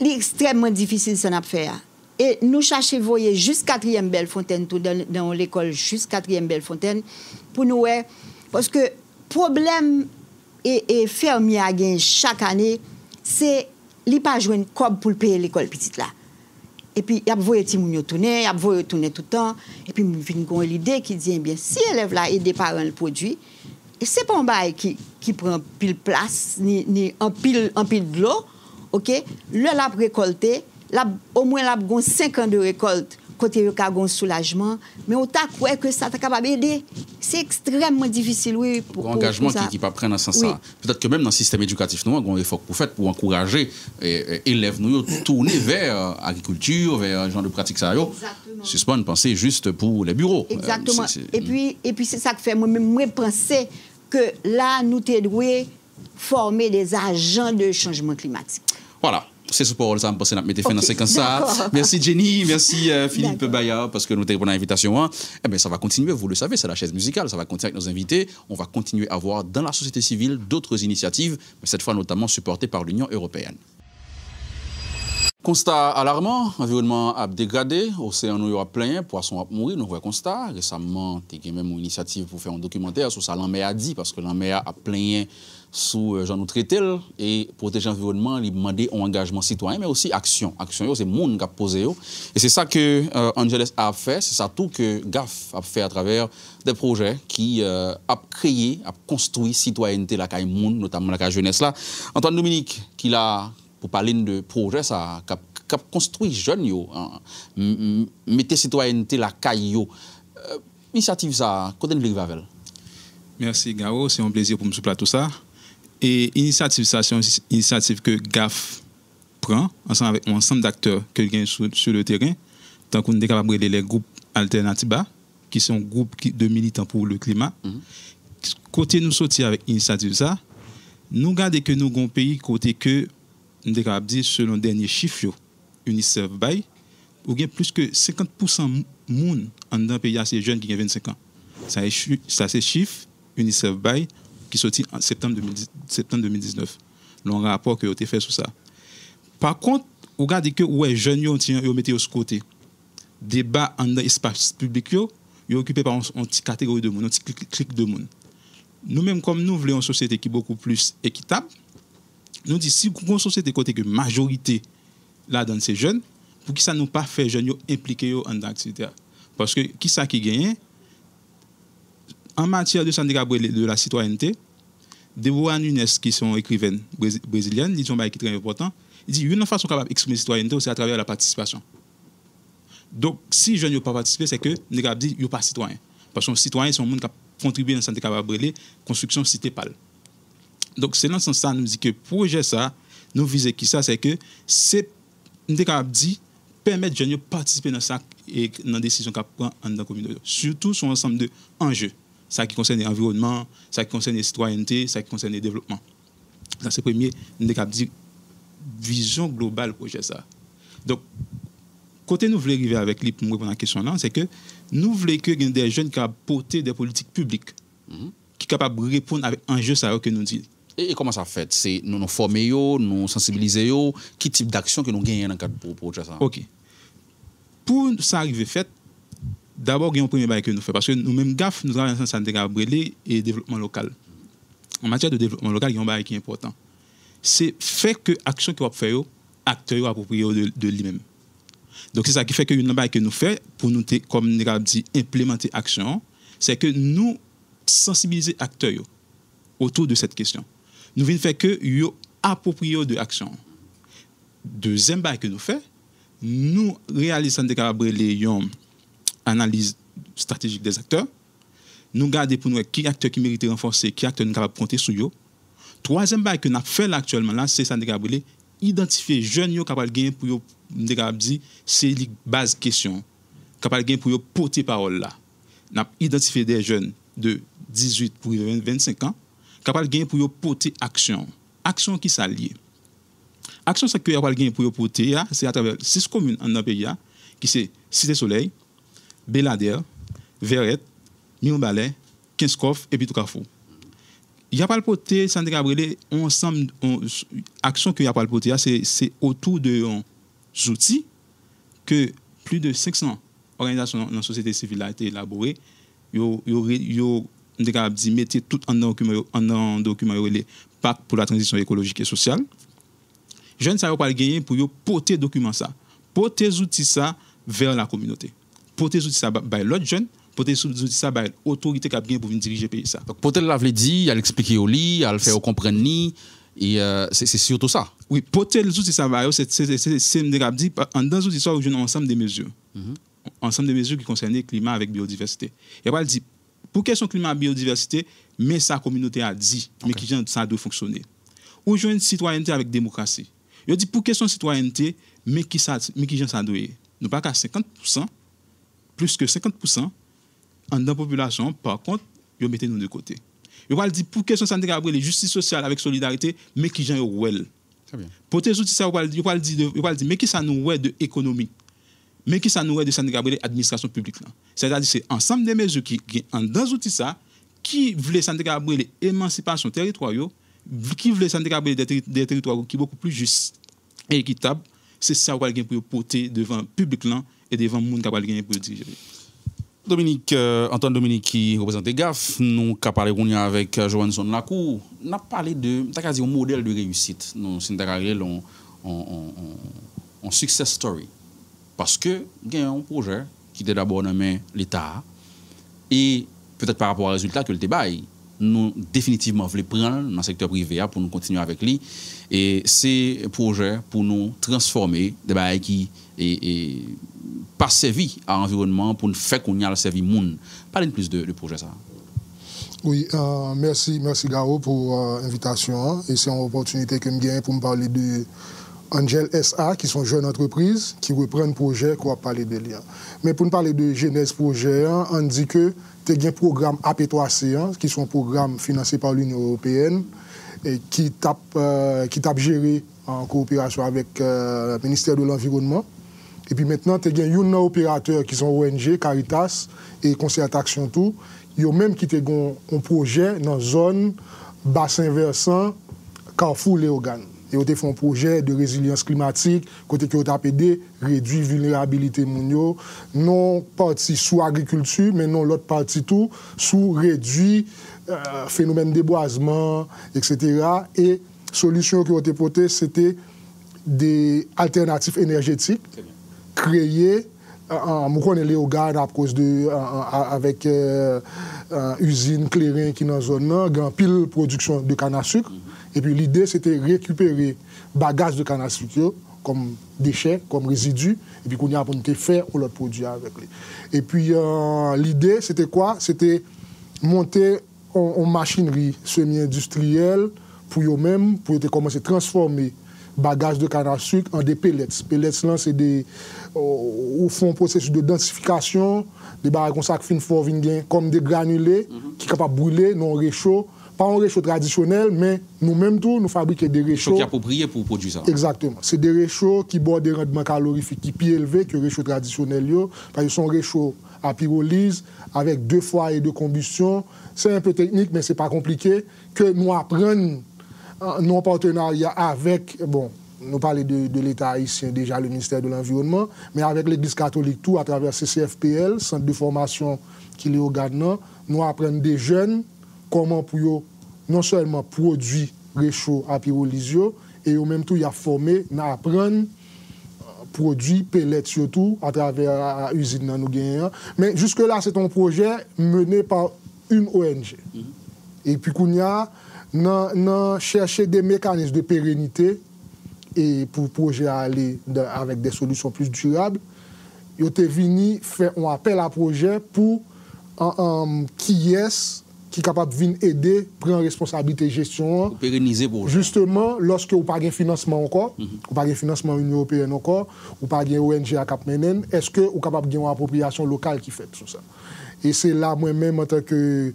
extrêmement difficile ça n'a faire. Et nous cherchons voyer jusqu'à 4e Bellefontaine tout dans l'école jusqu'à 4e Bellefontaine pour nous parce que problème et fermier à gain chaque année c'est li pas joindre cob pour payer l'école petite là. Et puis y a voyer ti moun yo tourner, y a voyer tourner tout le temps et puis me vinn kon l'idée qui dit bien si élève là aider parents le produit et c'est pas un bail qui prend pile place ni en pile de l'eau, OK? Le l'a récolté, au moins l'a gon 5 ans de récolte côté yo ka gon soulagement, mais on t'a croire que ça t'a capable aider. C'est extrêmement difficile oui pour engagement qui pas prendre dans ce sens ça. Peut-être que même dans le système éducatif nous on effort pour faire pour encourager élèves nous tourner vers agriculture, vers genre de pratique ça yo. Suspendre penser juste pour les bureaux. Exactement. Et puis c'est ça que fait moi penser que là nous devons former des agents de changement climatique. Voilà. C'est ce pour ça, je mettre fin dans ce séquence ça. Merci Jenny, merci Philippe Bayard parce que nous t'avons l'invitation. Eh bien, ça va continuer, vous le savez, c'est la chaise musicale, ça va continuer avec nos invités. On va continuer à voir dans la société civile d'autres initiatives, mais cette fois notamment supportées par l'Union européenne. Constat alarmant, environnement a dégradé, océan nous a plein, poissons a mouru, nous voyons constat. Récemment, il y a même une initiative pour faire un documentaire sur ça, l'ANMEA a dit, parce que l'ANMEA a plein sous Jean nous traité et protéger l'environnement, il demandait un engagement citoyen, mais aussi action. Action, c'est le monde qui a posé. Et c'est ça que Angeles a fait, c'est ça tout que GAF a fait à travers des projets qui a créé, a construit citoyenneté la caille monde, notamment la caille jeunesse là. Antoine Dominique, qui l'a pour parler de projet ça qu'a construit jeunes yo, mettez citoyenneté la caille yo. Initiative ça, côté de Rivavel. Merci Gao, c'est un plaisir pour me souplater tout ça. Et initiative ça, c'est une initiative que GAF prend ensemble avec un ensemble d'acteurs que gagne sur le terrain, tant qu'on est capable de les groupes alternatifs qui sont groupes de militants pour le climat. Côté nous sortir avec initiative ça, nous regardons que nous avons un pays côté que nous sommes capables de dire selon dernier chiffre UNICEF bail, ou bien plus que 50% monde en dans pays assez jeunes qui ont 25 ans. Ça c'est chiffre UNICEF bail qui sorti en septembre 2019. Le rapport que a été fait sur ça. Par contre, regardez que ouais jeunes yo mettez au côté. Débat en dans espace public yo occupé par une petite catégorie de monde, une petite clique de monde. Nous-mêmes comme nous voulons une société qui est beaucoup plus équitable, nous disons si une société côté que majorité là dans ces jeunes, pour qui ça nous pas fait jeunes impliqués en activité. Parce que qui ça qui gagne en matière de de la citoyenneté, Deborah Nunes, qui sont écrivaines brésiliennes, ils ont un qui est très important. Ils disent une façon capable d'exprimer la citoyenneté, c'est à travers la participation. Donc, si les jeunes n'ont pas participé, c'est que nous avons dit qu'ils ne sont pas citoyens. Parce que les citoyens sont les gens qui contribuent à la santé capable de construction cité pâle. Donc, c'est dans ce sens-là, nous dit que le projet, ça, nous visons qui ça, c'est que c'est, nous avons dit, permettre aux jeunes de participer dans ça et dans les décisions qu'ils prennent dans la communauté. Surtout sur l'ensemble d'enjeux. Ça qui concerne l'environnement, ça qui concerne la citoyenneté, ça qui concerne le développement. Ça, c'est le premier, nous avons dit, vision globale projet ça. Donc, côté nous voulons arriver avec lui pour répondre à la question là, c'est que nous voulons que des jeunes qui portent des politiques publiques, qui sont capables de répondre avec enjeux ça que nous disons. Et comment ça fait? C'est nous former, nous sensibiliser, quel type d'action que nous gagnons dans le cadre du projet ça? OK. Pour ça arriver fait, d'abord, il y a un premier bail que nous faisons. Parce que nous-mêmes, GAF, nous travaillons dans santé et développement local. En matière de développement local, il y a un bail qui est important. C'est fait que l'action que nous faisons, acteur approprié de lui-même. Donc, c'est ça qui fait que une bail que nous faisons, pour nous, comme nous avons dit, implémenter l'action, c'est que nous sensibiliser acteurs autour de cette question. Nous venons faire que nous approprions de l'action. Deuxième bail que nous faisons, nous réalisons une analyse stratégique des acteurs. Nous gardons pour nous qui acteurs qui méritent renforcer, qui acteurs nous capables de compter sur eux. Troisième bail que nous fait actuellement là, c'est ça identifier jeunes qui capables de gagner pour dire c'est la base question, capable de gagner pour porter parole là. Nous identifié des jeunes de 18 pour 25 ans capables de gagner pour porter action. Action qui s'allie. Action c'est que capable de gagner pour porter c'est à travers 6 communes dans le pays qui c'est Cité Soleil, Belader, Verrette, Miobalais, Kinskov et puis Toucarfou. Il y a pas le poté, Sandra Gabriel, ensemble, action que il y a pas le poté, c'est autour de outils que plus de 500 organisations dans la société civile a été élaborées. Yo dit mettez tout en document les pacte pour la transition écologique et sociale. Jeunes ça pas gagner pour yo porter document ça. Porter outils ça vers la communauté. Porter outils ça by l'autre jeune, porter outils ça by autorité qui a bien pour venir diriger pays ça. Donc porter la veut dire, il expliquer au lit, il faire comprendre ni et c'est surtout ça. Oui, porter les outils ça va c'est dit en dans outils ça on ensemble des mesures. Ensemble de mesures qui concernent le climat avec biodiversité. Et pas dit pour question climat biodiversité, mais sa communauté a dit mais qui ça doit fonctionner. Ou joindre citoyenneté avec démocratie. Je dis pour question citoyenneté, mais qui ça doit. Nous pas qu'à 50%, plus que 50% en dans population, par contre, yo mettez nous de côté. Je va dire pour question santé Gabriel, justice sociale avec solidarité, mais qui j'en well. Très bien. Pour tes outils ça va dire mais qui ça nous ouais de économie. Mais qui ça nous de Sandra Gabriel administration publique là. C'est-à-dire c'est ensemble des mesures qui en dans outils ça qui voulait Sandra Gabriel émancipation territoriale, qui voulait Sandra Gabriel des territoires qui beaucoup plus juste et équitable, c'est ça qu'on va pour porter devant public là et devant monde qui va gagner pour diriger. Dominique, Antoine Dominique qui représente GAF, nous avons parlé avec Johansson Lacour, nous avons parlé de un modèle de réussite. Nous avons un success story. Parce que il y a un projet qui était d'abord nommé l'État et peut-être par rapport au résultat que le débat, nous définitivement voulons prendre dans le secteur privé pour nous continuer avec lui. Et c'est un projet pour nous transformer des bails qui et pas servi à l'environnement pour nous faire qu'on y a servi monde. Parlez plus de projet ça. Oui, merci Garo pour l'invitation. Et c'est une opportunité que je gagne pour me parler de Angel SA, qui sont jeunes entreprises qui reprennent projet qu'on va parler de lien. Mais pour nous parler de Genèse Projet, on dit que tu as un programme AP3C, qui sont un programme financé par l'Union européenne et qui tape géré en coopération avec le ministère de l'Environnement. Et puis maintenant, tu as un opérateur qui sont ONG, Caritas et Conseil d'Action Tout. Ils ont même qui ont un projet dans la zone bassin versant Carrefour Léogane. Et on a fait un projet de résilience climatique, côté qui a aidé réduire la vulnérabilité mondiale, non partie sous agriculture, mais non l'autre partie tout, sous réduire phénomène de déboisement, etc. Et solution qui ont été portées, c'était des alternatives énergétiques créées. Je connais Léogane à cause de avec usine Clérin qui est dans la zone, grand pile production de canne à sucre. Et puis l'idée, c'était récupérer bagages de canne à sucre comme déchets, comme résidus, et puis qu'on y a pour faire l'autre produit avec lui. Et puis l'idée, c'était quoi? C'était monter en machinerie semi-industrielle pour eux-mêmes, pour commencer à transformer bagages de canne à sucre en des pellets. Pellets, là, c'est des au fond processus de densification, des bagages comme ça qui finissent fort comme des granulés qui sont capables de brûler, non réchaud. Pas un réchaud traditionnel, mais nous-mêmes, nous fabriquons des réchauds. Qui est approprié pour produire ça. Exactement. C'est des réchauds qui bordent des rendements calorifiques qui sont plus élevés que les réchauds traditionnels. Parce qu'ils sont réchauds à pyrolyse, avec 2 foyers de combustion. C'est un peu technique, mais ce n'est pas compliqué. Que nous apprenons nos partenariats avec, bon, nous parlons de l'État haïtien, déjà le ministère de l'Environnement, mais avec l'Église catholique, tout à travers CCFPL, Centre de formation qui est au Ghana, nous apprenons des jeunes comment pour non seulement produire réchaud à pyrolyse et au même temps il a formé à apprendre produire pellets surtout à travers l'usine dans nous gagnons. Mais jusque là c'est un projet mené par une ONG. Et puis qu'on y a cherché des mécanismes de pérennité et pour le projet aller avec des solutions plus durables. Ils ont venu faire un appel à projet pour qui est capable de venir aider, prendre responsabilité de gestion. Pour pérenniser pour justement, lorsque vous n'avez pas de financement encore, vous n'avez pas de financement de l'Union européenne encore, vous n'avez pas de ONG à Cap-Menen, est-ce que vous êtes capable de une appropriation locale qui fait tout ça? Et c'est là, moi-même, en tant que.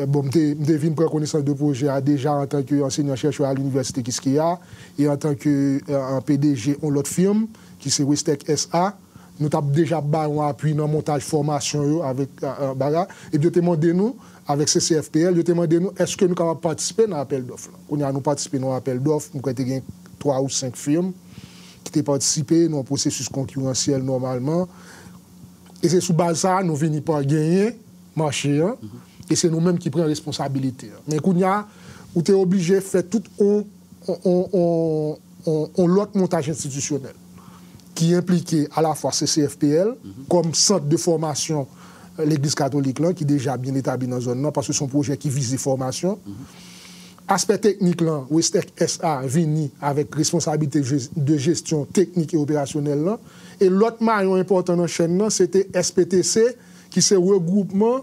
Bon, je devine prendre connaissance de projet déjà en tant qu'enseignant-chercheur à l'université Kiskeya et en tant que PDG de l'autre firme, qui c'est Westec SA. nous avons déjà appuyé dans le montage formation avec Baga, et de demander nous, avec CCFPL, de demander nous, est-ce que nous sommes capables de participer dans l'appel d'offres. On a nous participé dans l'appel d'offres, nous avons 3 ou 5 firmes qui ont participé dans un processus concurrentiel normalement. Et c'est sous base de ça, nous venons pas gagner marché, hein, et c'est nous-mêmes qui prenons responsabilité. Mais quand on est obligé de faire tout l'autre montage institutionnel qui impliquait à la fois CCFPL comme centre de formation l'Église catholique là, qui est déjà bien établi dans la zone, parce que c'est un projet qui vise les formations. Aspect technique, là, Westec SA venu avec responsabilité de gestion technique et opérationnelle. Là. Et l'autre maillon important dans la chaîne, c'était SPTC, qui c'est regroupement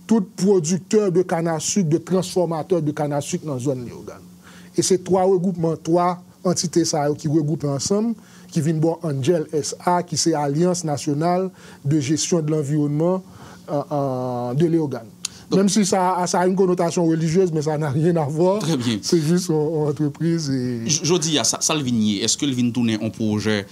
tout producteur de canne à sucre, de transformateur de canne à sucre dans la zone Léogane. Et c'est 3 regroupements, 3 entités qui regroupent ensemble, qui viennent voir Angel SA, qui c'est Alliance nationale de gestion de l'environnement de Léogane. Même si ça a une connotation religieuse, mais ça n'a rien à voir. Très bien. C'est juste une entreprise. Je dis à ça, le vignier, est-ce que le vin tourne un projet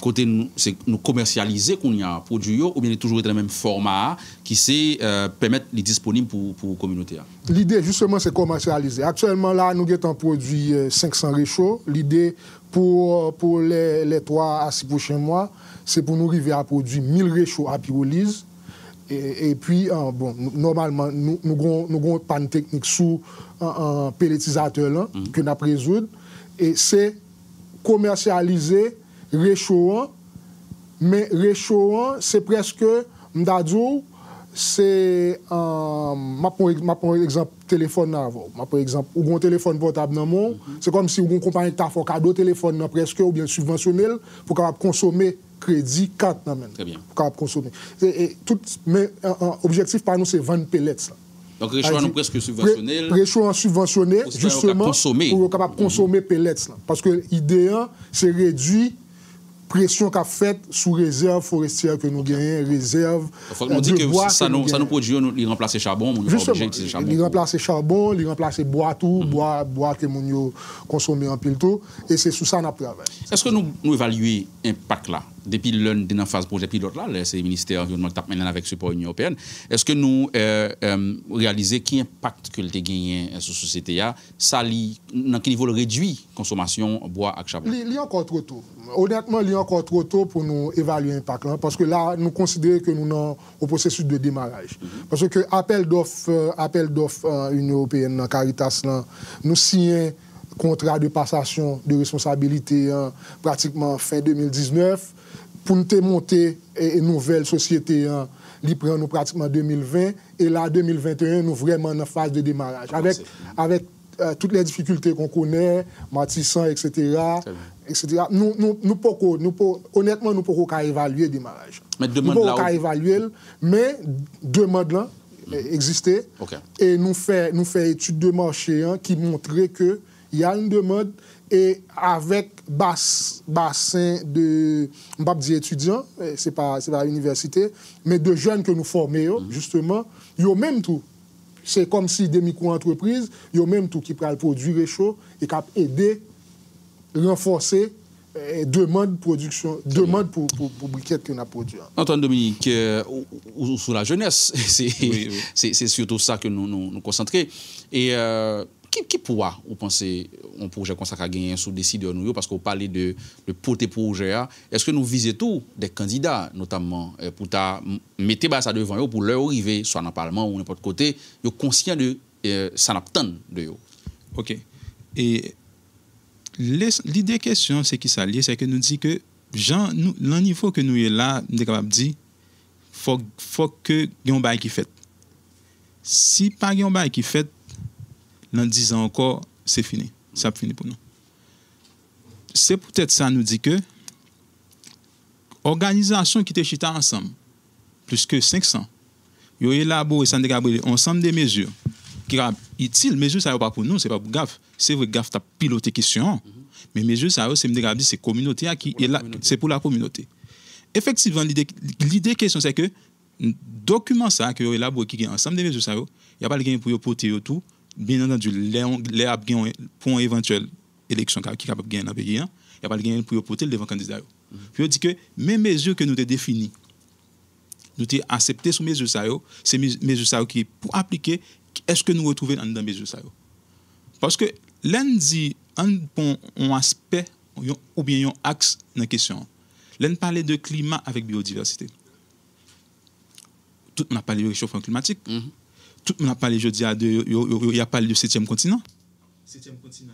côté nous commercialiser qu'on y a produit ou bien il est toujours le même format qui sait permettre les disponibles pour la communauté? L'idée, justement, c'est commercialiser. Actuellement, là, nous avons produit 500 réchauds. L'idée, pour les 3 à 6 prochains mois, c'est pour nous arriver à produire 1000 réchauds à pyrolyse. Et puis, bon, normalement, nous avons une panne technique sous un pelletisateur là, que nous avons résoudre. Et c'est commercialiser réchauffant. Mais réchauffant, c'est presque, m'dadou, c'est, ma pour exemple, téléphone avant. Par exemple, ou un téléphone portable dans le monde, c'est comme si vous avez une compagnie qui a fait un cadeau téléphone presque ou bien subventionnel pour capable consommer crédit 4 nan men. Très bien. Pour capable consommer. Mais objectif par nous c'est vendre pellets là. Donc réchaud nous presque subventionné. Réchaud subventionné justement pour capable consommer pellets là parce que l'idée c'est réduire pression qu'a faite sous réserve forestière que nous gagnons, réserve de bois. Ça nous produit, il remplace le charbon, on est obligé d'utiliser charbon. Il remplace le charbon, il remplace le bois tout, bois que nous consommons en pile tout, et c'est sous ça qu'on travaille. Est-ce que nous évaluons l'impact là, depuis l'un de la phase projet pilote là, c'est le ministère de l'Environnement qui avec support de l'Union européenne, est-ce que nous réalisons quel impact que le gagné sur la société, ça dans quel niveau le réduit consommation bois avec charbon? Il est encore trop tôt. Honnêtement, il est encore trop tôt pour nous évaluer l'impact là, parce que là, nous considérons que nous sommes au processus de démarrage. Parce que appel d'offres Union européenne, dans Caritas, là, nous signons contrat de passation de responsabilité pratiquement fin 2019. Pour nous monter une nouvelle société, nous prenons pratiquement 2020. Et là, 2021, nous vraiment en phase de démarrage. Avec toutes les difficultés qu'on connaît, Matissan, etc. Honnêtement, nous ne pouvons pas évaluer le démarrage. Mais nous ne pouvons pas évaluer, mais demande là existait. Okay. Et nous faisons étude de marché qui montrait qu'il y a une demande et avec bassin de, je ne vais pas dire étudiants, ce n'est pas à l'université, mais de jeunes que nous formons, justement, ils ont même tout. C'est comme si des micro-entreprises, ils ont même tout qui prennent le produit réchaud et qui aider renforcer demande production, demande pour briquettes qu'on a produit. Antoine Dominique, sur la jeunesse, c'est surtout ça que nous concentrons. Et qui pourra, vous pensez, un projet comme ça qui a gagné sous décideur nous, parce qu'on parlait de porter projet, est-ce que nous visons tous des candidats, notamment, pour mettre ça devant eux, pour leur arriver, soit dans le Parlement ou n'importe côté, ils sont conscients de ça n'attend de eux. OK. Et l'idée question, c'est qui ça lié, c'est que nous dit que, le niveau que nous est là, nous sommes capables de dire, faut que y ait un bail qui fait. Si pas y a un bail qui fait, dans 10 ans encore, c'est fini. Ça fini pour nous. C'est peut-être ça nous dit que organisation qui te chita ensemble, plus que 500, ils ont élaboré un ensemble de mesures qui sont utiles. Mesures, ça n'est pas pour nous, ce n'est pas pour GAF. C'est vrai que GAF a piloté question, mais mesures, ça c'est communauté qui est là, c'est pour la communauté. Effectivement, l'idée question, c'est que document ça, que élaboré qui est ensemble de mesures, il n'y a pas de gain pour porter tout. Bien entendu, pour une éventuelle élection qui est capable de gagner dans le pays, il n'y a pas de gain pour porter devant le candidat. Puis on dit que même mesures que nous avons définies, nous avons accepté sous mesures ça, c'est mesures ça qui pour appliquer, est-ce que nous retrouvons dans mesures ça? Parce que l'un dit un aspect ou bien un axe dans la question. L'un parle de climat avec biodiversité. Tout le monde a parlé de réchauffement climatique. Tout le monde a parlé, je dis, il y a parlé du 7e continent. 7e continent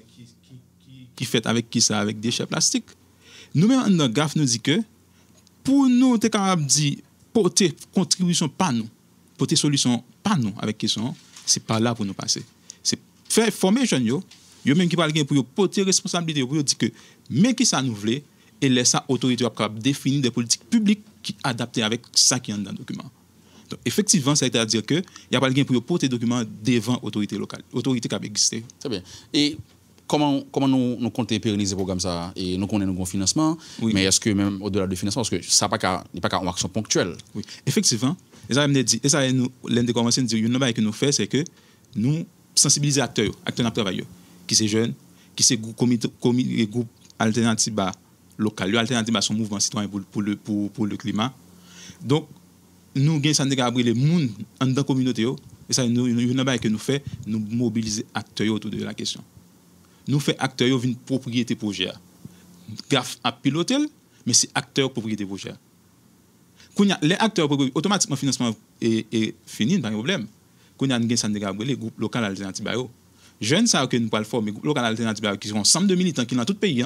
qui fait avec qui ça? Avec déchets plastiques. Nous-mêmes, dans GAF, nous dit que pour nous, tu es capable de dire, porter contribution pas nous, porter solution pas nous avec question, c'est pas là pour nous passer. C'est faire former les jeunes, yo même qui parlent pour porter responsabilité, pour dire que, mais qui ça nous voulait, et laisser l'autorité capable de définir des politiques publiques qui adaptent avec ça qui est dans le document. Donc, effectivement, ça veut dire qu'il n'y a pas quelqu'un pour porter des documents devant l'autorité locale, l'autorité qui a existé. Très bien. Et comment nous comptons pérenniser le programme ça? Et nous connaissons nos financement, mais est-ce que même au-delà du financement, parce que ça n'est pas qu'une action ponctuelle? Oui, effectivement. Et ça, l'un des conventions dit, une chose que nous faisons, c'est que nous sensibilisons les acteurs travailleurs, qui sont jeunes, qui sont groupes alternatifs locaux, alternatifs à son mouvement citoyen pour le climat. Donc, nous avons les gens dans la communauté, et ça, une chose que nous faisons, nous mobiliser acteurs autour de la question. Nous faisons acteurs une propriété projet. GAF a piloté, mais c'est acteur propriété projet. Quand les acteurs automatiquement financement est fini, pas de problème. Quand il y a les groupes locaux alternatifs, jeunes ça que nous parlons former groupes locaux alternatifs qui sont ensemble de militants qui dans tout le pays,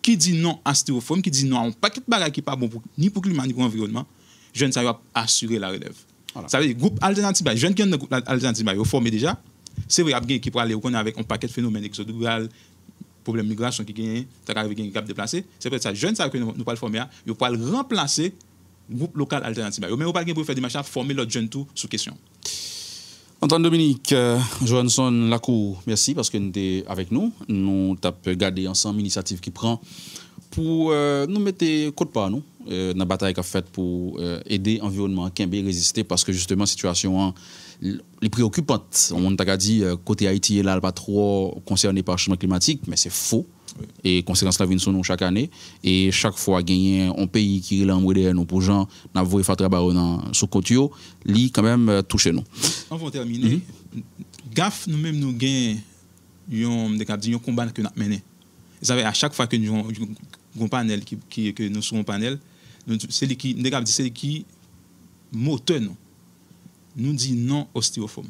qui dit non à styrofoam, qui dit non à un paquet de bagages qui pas bon ni pour le climat ni pour l'environnement, jeunes ça va assurer la relève. Voilà. Ça veut dire groupe alternatif, jeunes qui ont groupe alternatif, formés déjà. C'est vrai qu'il y a qui pour aller avec un paquet de phénomènes exode rural, problème de migration qui gagne, tu as avec un cap déplacé. C'est peut-être ça jeunes ça que nous pas le former, ils pour remplacer groupe local alternatif. Mais on pas pour faire des machins former l'autre jeune tout sous question. Antoine Dominique Johansson Lacour, merci parce que nous étiez avec nous. Nous avons regardé ensemble l'initiative qui prend pour nous mettre côte par nous dans la bataille qu'a faite pour aider l'environnement à résister parce que justement la situation est préoccupante. On t'a dit côté Haïti là pas trop concerné par le changement climatique, mais c'est faux. Oui. Et conséquences la viennent sur nous chaque année et chaque fois gagner un pays qui est là derrière nous pour gens n'a voulu faire travail dans sous côté li quand même toucher nous. On va terminer. GAF nous-mêmes nous gagnons un combat que nous mené. Vous savez à chaque fois que nous avons un panel que nous sommes un panel, c'est qui moteur nous dit non au styrofoam.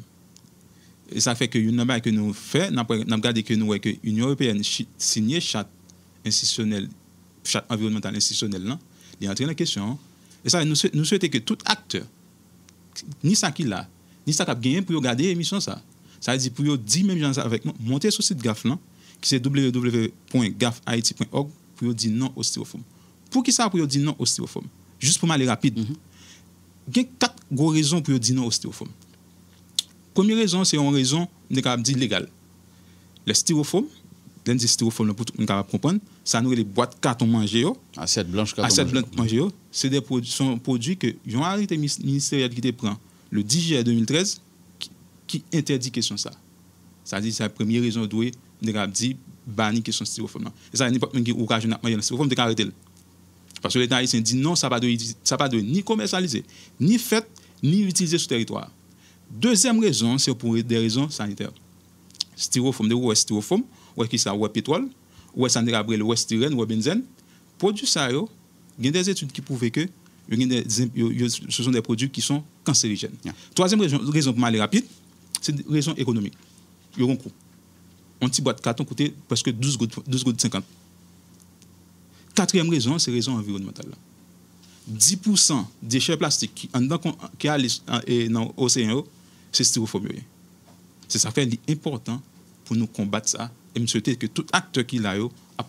Et ça fait que une chose que nous fait, nous regardé que nous que l'Union européenne signé charte institutionnelle, charte environnementale institutionnelle là, il est entré en question. Et ça nous souhaitons que tout acteur ni ça qui là, ni ça qui a gagné pour regarder l'émission ça. Ça veut dire pour dire même gens avec nous, monter sur le site GAF là, qui c'est www.gafhaiti.org pour dire non au styrofoam. Pour qui ça pour dire non au styrofoam? Juste pour m'aller rapide. Il y a 4 gros raisons pour dire non au styrofoam. Première raison, c'est une raison légale. Le styrofoam, le styrofoam, pour tout le monde comprendre, ça nous les boîtes carton manger, assiette blanche carton manger, c'est des produits que ont arrêté ministériel qui te prend le 10 juillet 2013 qui interdit question ça. Ça dit c'est la première raison doué dire bannir question styrofoam. Et ça n'importe qui occasion à manger le styrofoam de arrêter. Parce que l'État haïtien dit non, ça pas de ni commercialiser, ni fait, ni utiliser sur le territoire. Deuxième raison, c'est pour des raisons sanitaires. Styrofoam, ou styrofoam, ou qui ça, ou pétrole, ou ça le styrène, ou benzène. Produits ça, il y a des études qui prouvent que ce sont des produits qui sont cancérigènes. Yeah. Troisième raison pour aller rapide, c'est une raison économique. Il y a un coût. Un petit boîte de carton coûte presque 12 gouttes 50. Quatrième raison, c'est raison environnementale. 10% déchets plastiques qui allent dans l'océan, c'est styrofoam. C'est ça fait important pour nous combattre ça et me souhaiter que tout acteur qui l'a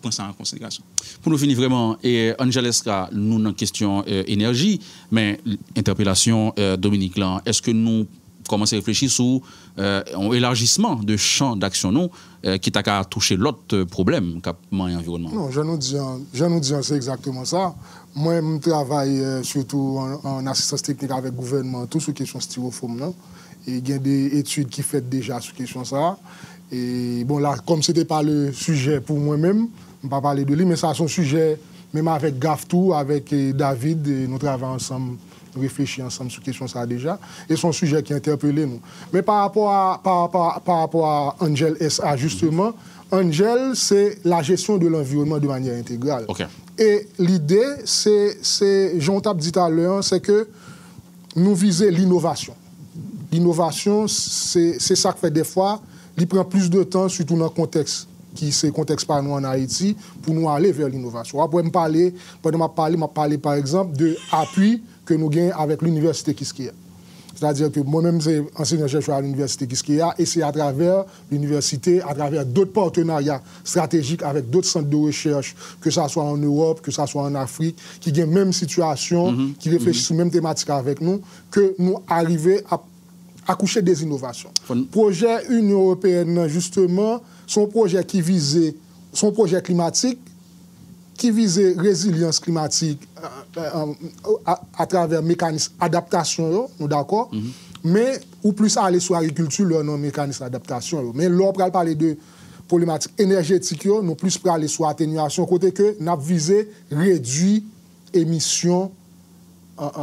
prend ça en considération. Pour nous finir vraiment, Angel Esca, nous dans question énergie, mais interpellation Dominique là, est-ce que nous commençons à réfléchir sur un élargissement de champ d'action nous qui t'a qu'à toucher l'autre problème capement et environnement? Non, je nous dis c'est exactement ça. Moi, je travaille surtout en assistance technique avec le gouvernement, tout sur question styrofoam là. Et il y a des études qui font déjà sur question ça. Et bon là, comme ce n'était pas le sujet pour moi-même, je ne vais pas parler de lui, mais ça c'est un sujet même avec GAFTOU, avec David, nous travaillons ensemble, nous réfléchissons ensemble sur question ça déjà, et c'est un sujet qui interpelle nous. Mais par rapport à Angel SA, justement, Angel, c'est la gestion de l'environnement de manière intégrale. Okay. Et l'idée, c'est Jean Tap dit à l'heure, c'est que nous visons l'innovation. L'innovation, c'est ça qui fait des fois, il prend plus de temps, surtout dans le contexte qui c'est contexte par nous en Haïti, pour nous aller vers l'innovation. Après, pendant m'a parlé par exemple de l'appui que nous gagnons avec l'université Kiskeya. C'est-à-dire que moi-même, j'ai enseignant-chercheur à l'université Kiskeya et c'est à travers l'université, à travers d'autres partenariats stratégiques avec d'autres centres de recherche, que ce soit en Europe, que ce soit en Afrique, qui ont la même situation, qui réfléchissent aux mêmes thématiques avec nous, que nous arrivons à accoucher des innovations. Projet Union européenne, justement, son projet qui visait, son projet climatique, qui visait résilience climatique à travers mécanisme d'adaptation, nous d'accord, mais ou plus aller sur l'agriculture, non mécanisme d'adaptation. Mais là, on va parler de problématiques énergétiques, nous plus pour aller sur l'atténuation, côté que nous avons visé réduire émissions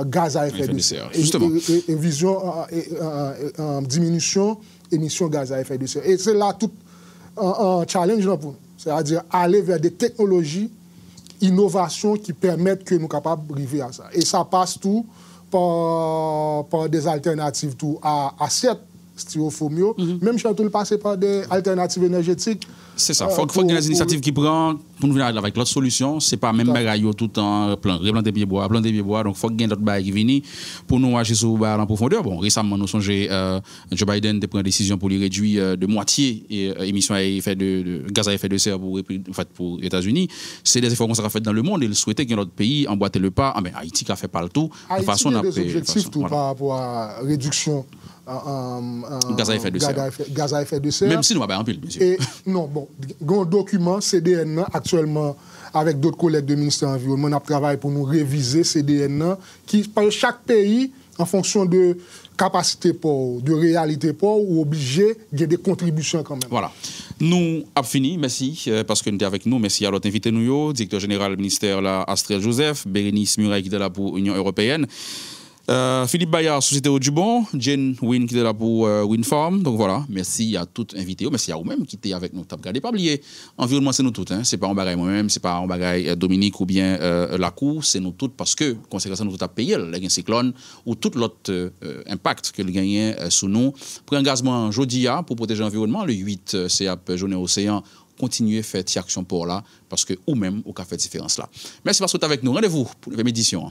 gaz à effet de serre. Justement. Et vision diminution émissions gaz à effet de serre. Et c'est là tout un challenge pour nous. C'est-à-dire aller vers des technologies, innovations qui permettent que nous soyons capables d'arriver à ça. Et ça passe tout par des alternatives tout à assiette styrofoam, même si on peut passer par des alternatives énergétiques. C'est ça. Il faut qu'il y ait des initiatives qui prennent pour nous venir avec l'autre solution. Ce n'est pas même bagaille tout en replanter pieds bois. Donc, il faut qu'il y ait d'autres bagailles qui viennent pour nous agir sur en profondeur. Bon, récemment, nous songé Joe Biden de prendre une décision pour les réduire de moitié émissions de gaz à effet de serre pour les États-Unis. C'est des efforts qu'on s'est fait dans le monde. Il souhaitait qu'un autre pays emboîte le pas. Ah, mais Haïti qui a fait pas le tout. De façon, a des objectifs tout par rapport à réduction gaz à effet de serre. Même si nous avons un pile, monsieur. Et non, bon, un document CDN actuellement avec d'autres collègues du ministère de l'Environnement, on a travaillé pour nous réviser CDN qui, par chaque pays, en fonction de capacité pour, de réalité pour, ou obligé de des contributions quand même. Voilà. Nous avons fini, merci, parce que nous êtes avec nous. Merci à l'autre invité, nous, directeur général du ministère, là, Astrel Joseph, Bérénice Muraille qui est là pour l'Union européenne. Philippe Bayard, Société Audubon, Jane Wynne qui est là pour Winfarm. Donc voilà, merci à tous invités. Merci à vous-même qui étaient avec nous. Regardez, pas oublier, environnement, c'est nous tous. Hein. C'est pas en bagaille moi-même, c'est pas en bagaille Dominique ou bien la Cour, c'est nous tous parce que, conséquence, nous tous à payer les cyclones ou tout l'autre impact que le gagnent sous nous. Pour engagement Jodia pour protéger l'environnement, le 8, c'est à Journée Océan. Continuez à faire action pour là parce que ou même au café différence là. Merci parce que vous êtes avec nous. Rendez-vous pour la même édition.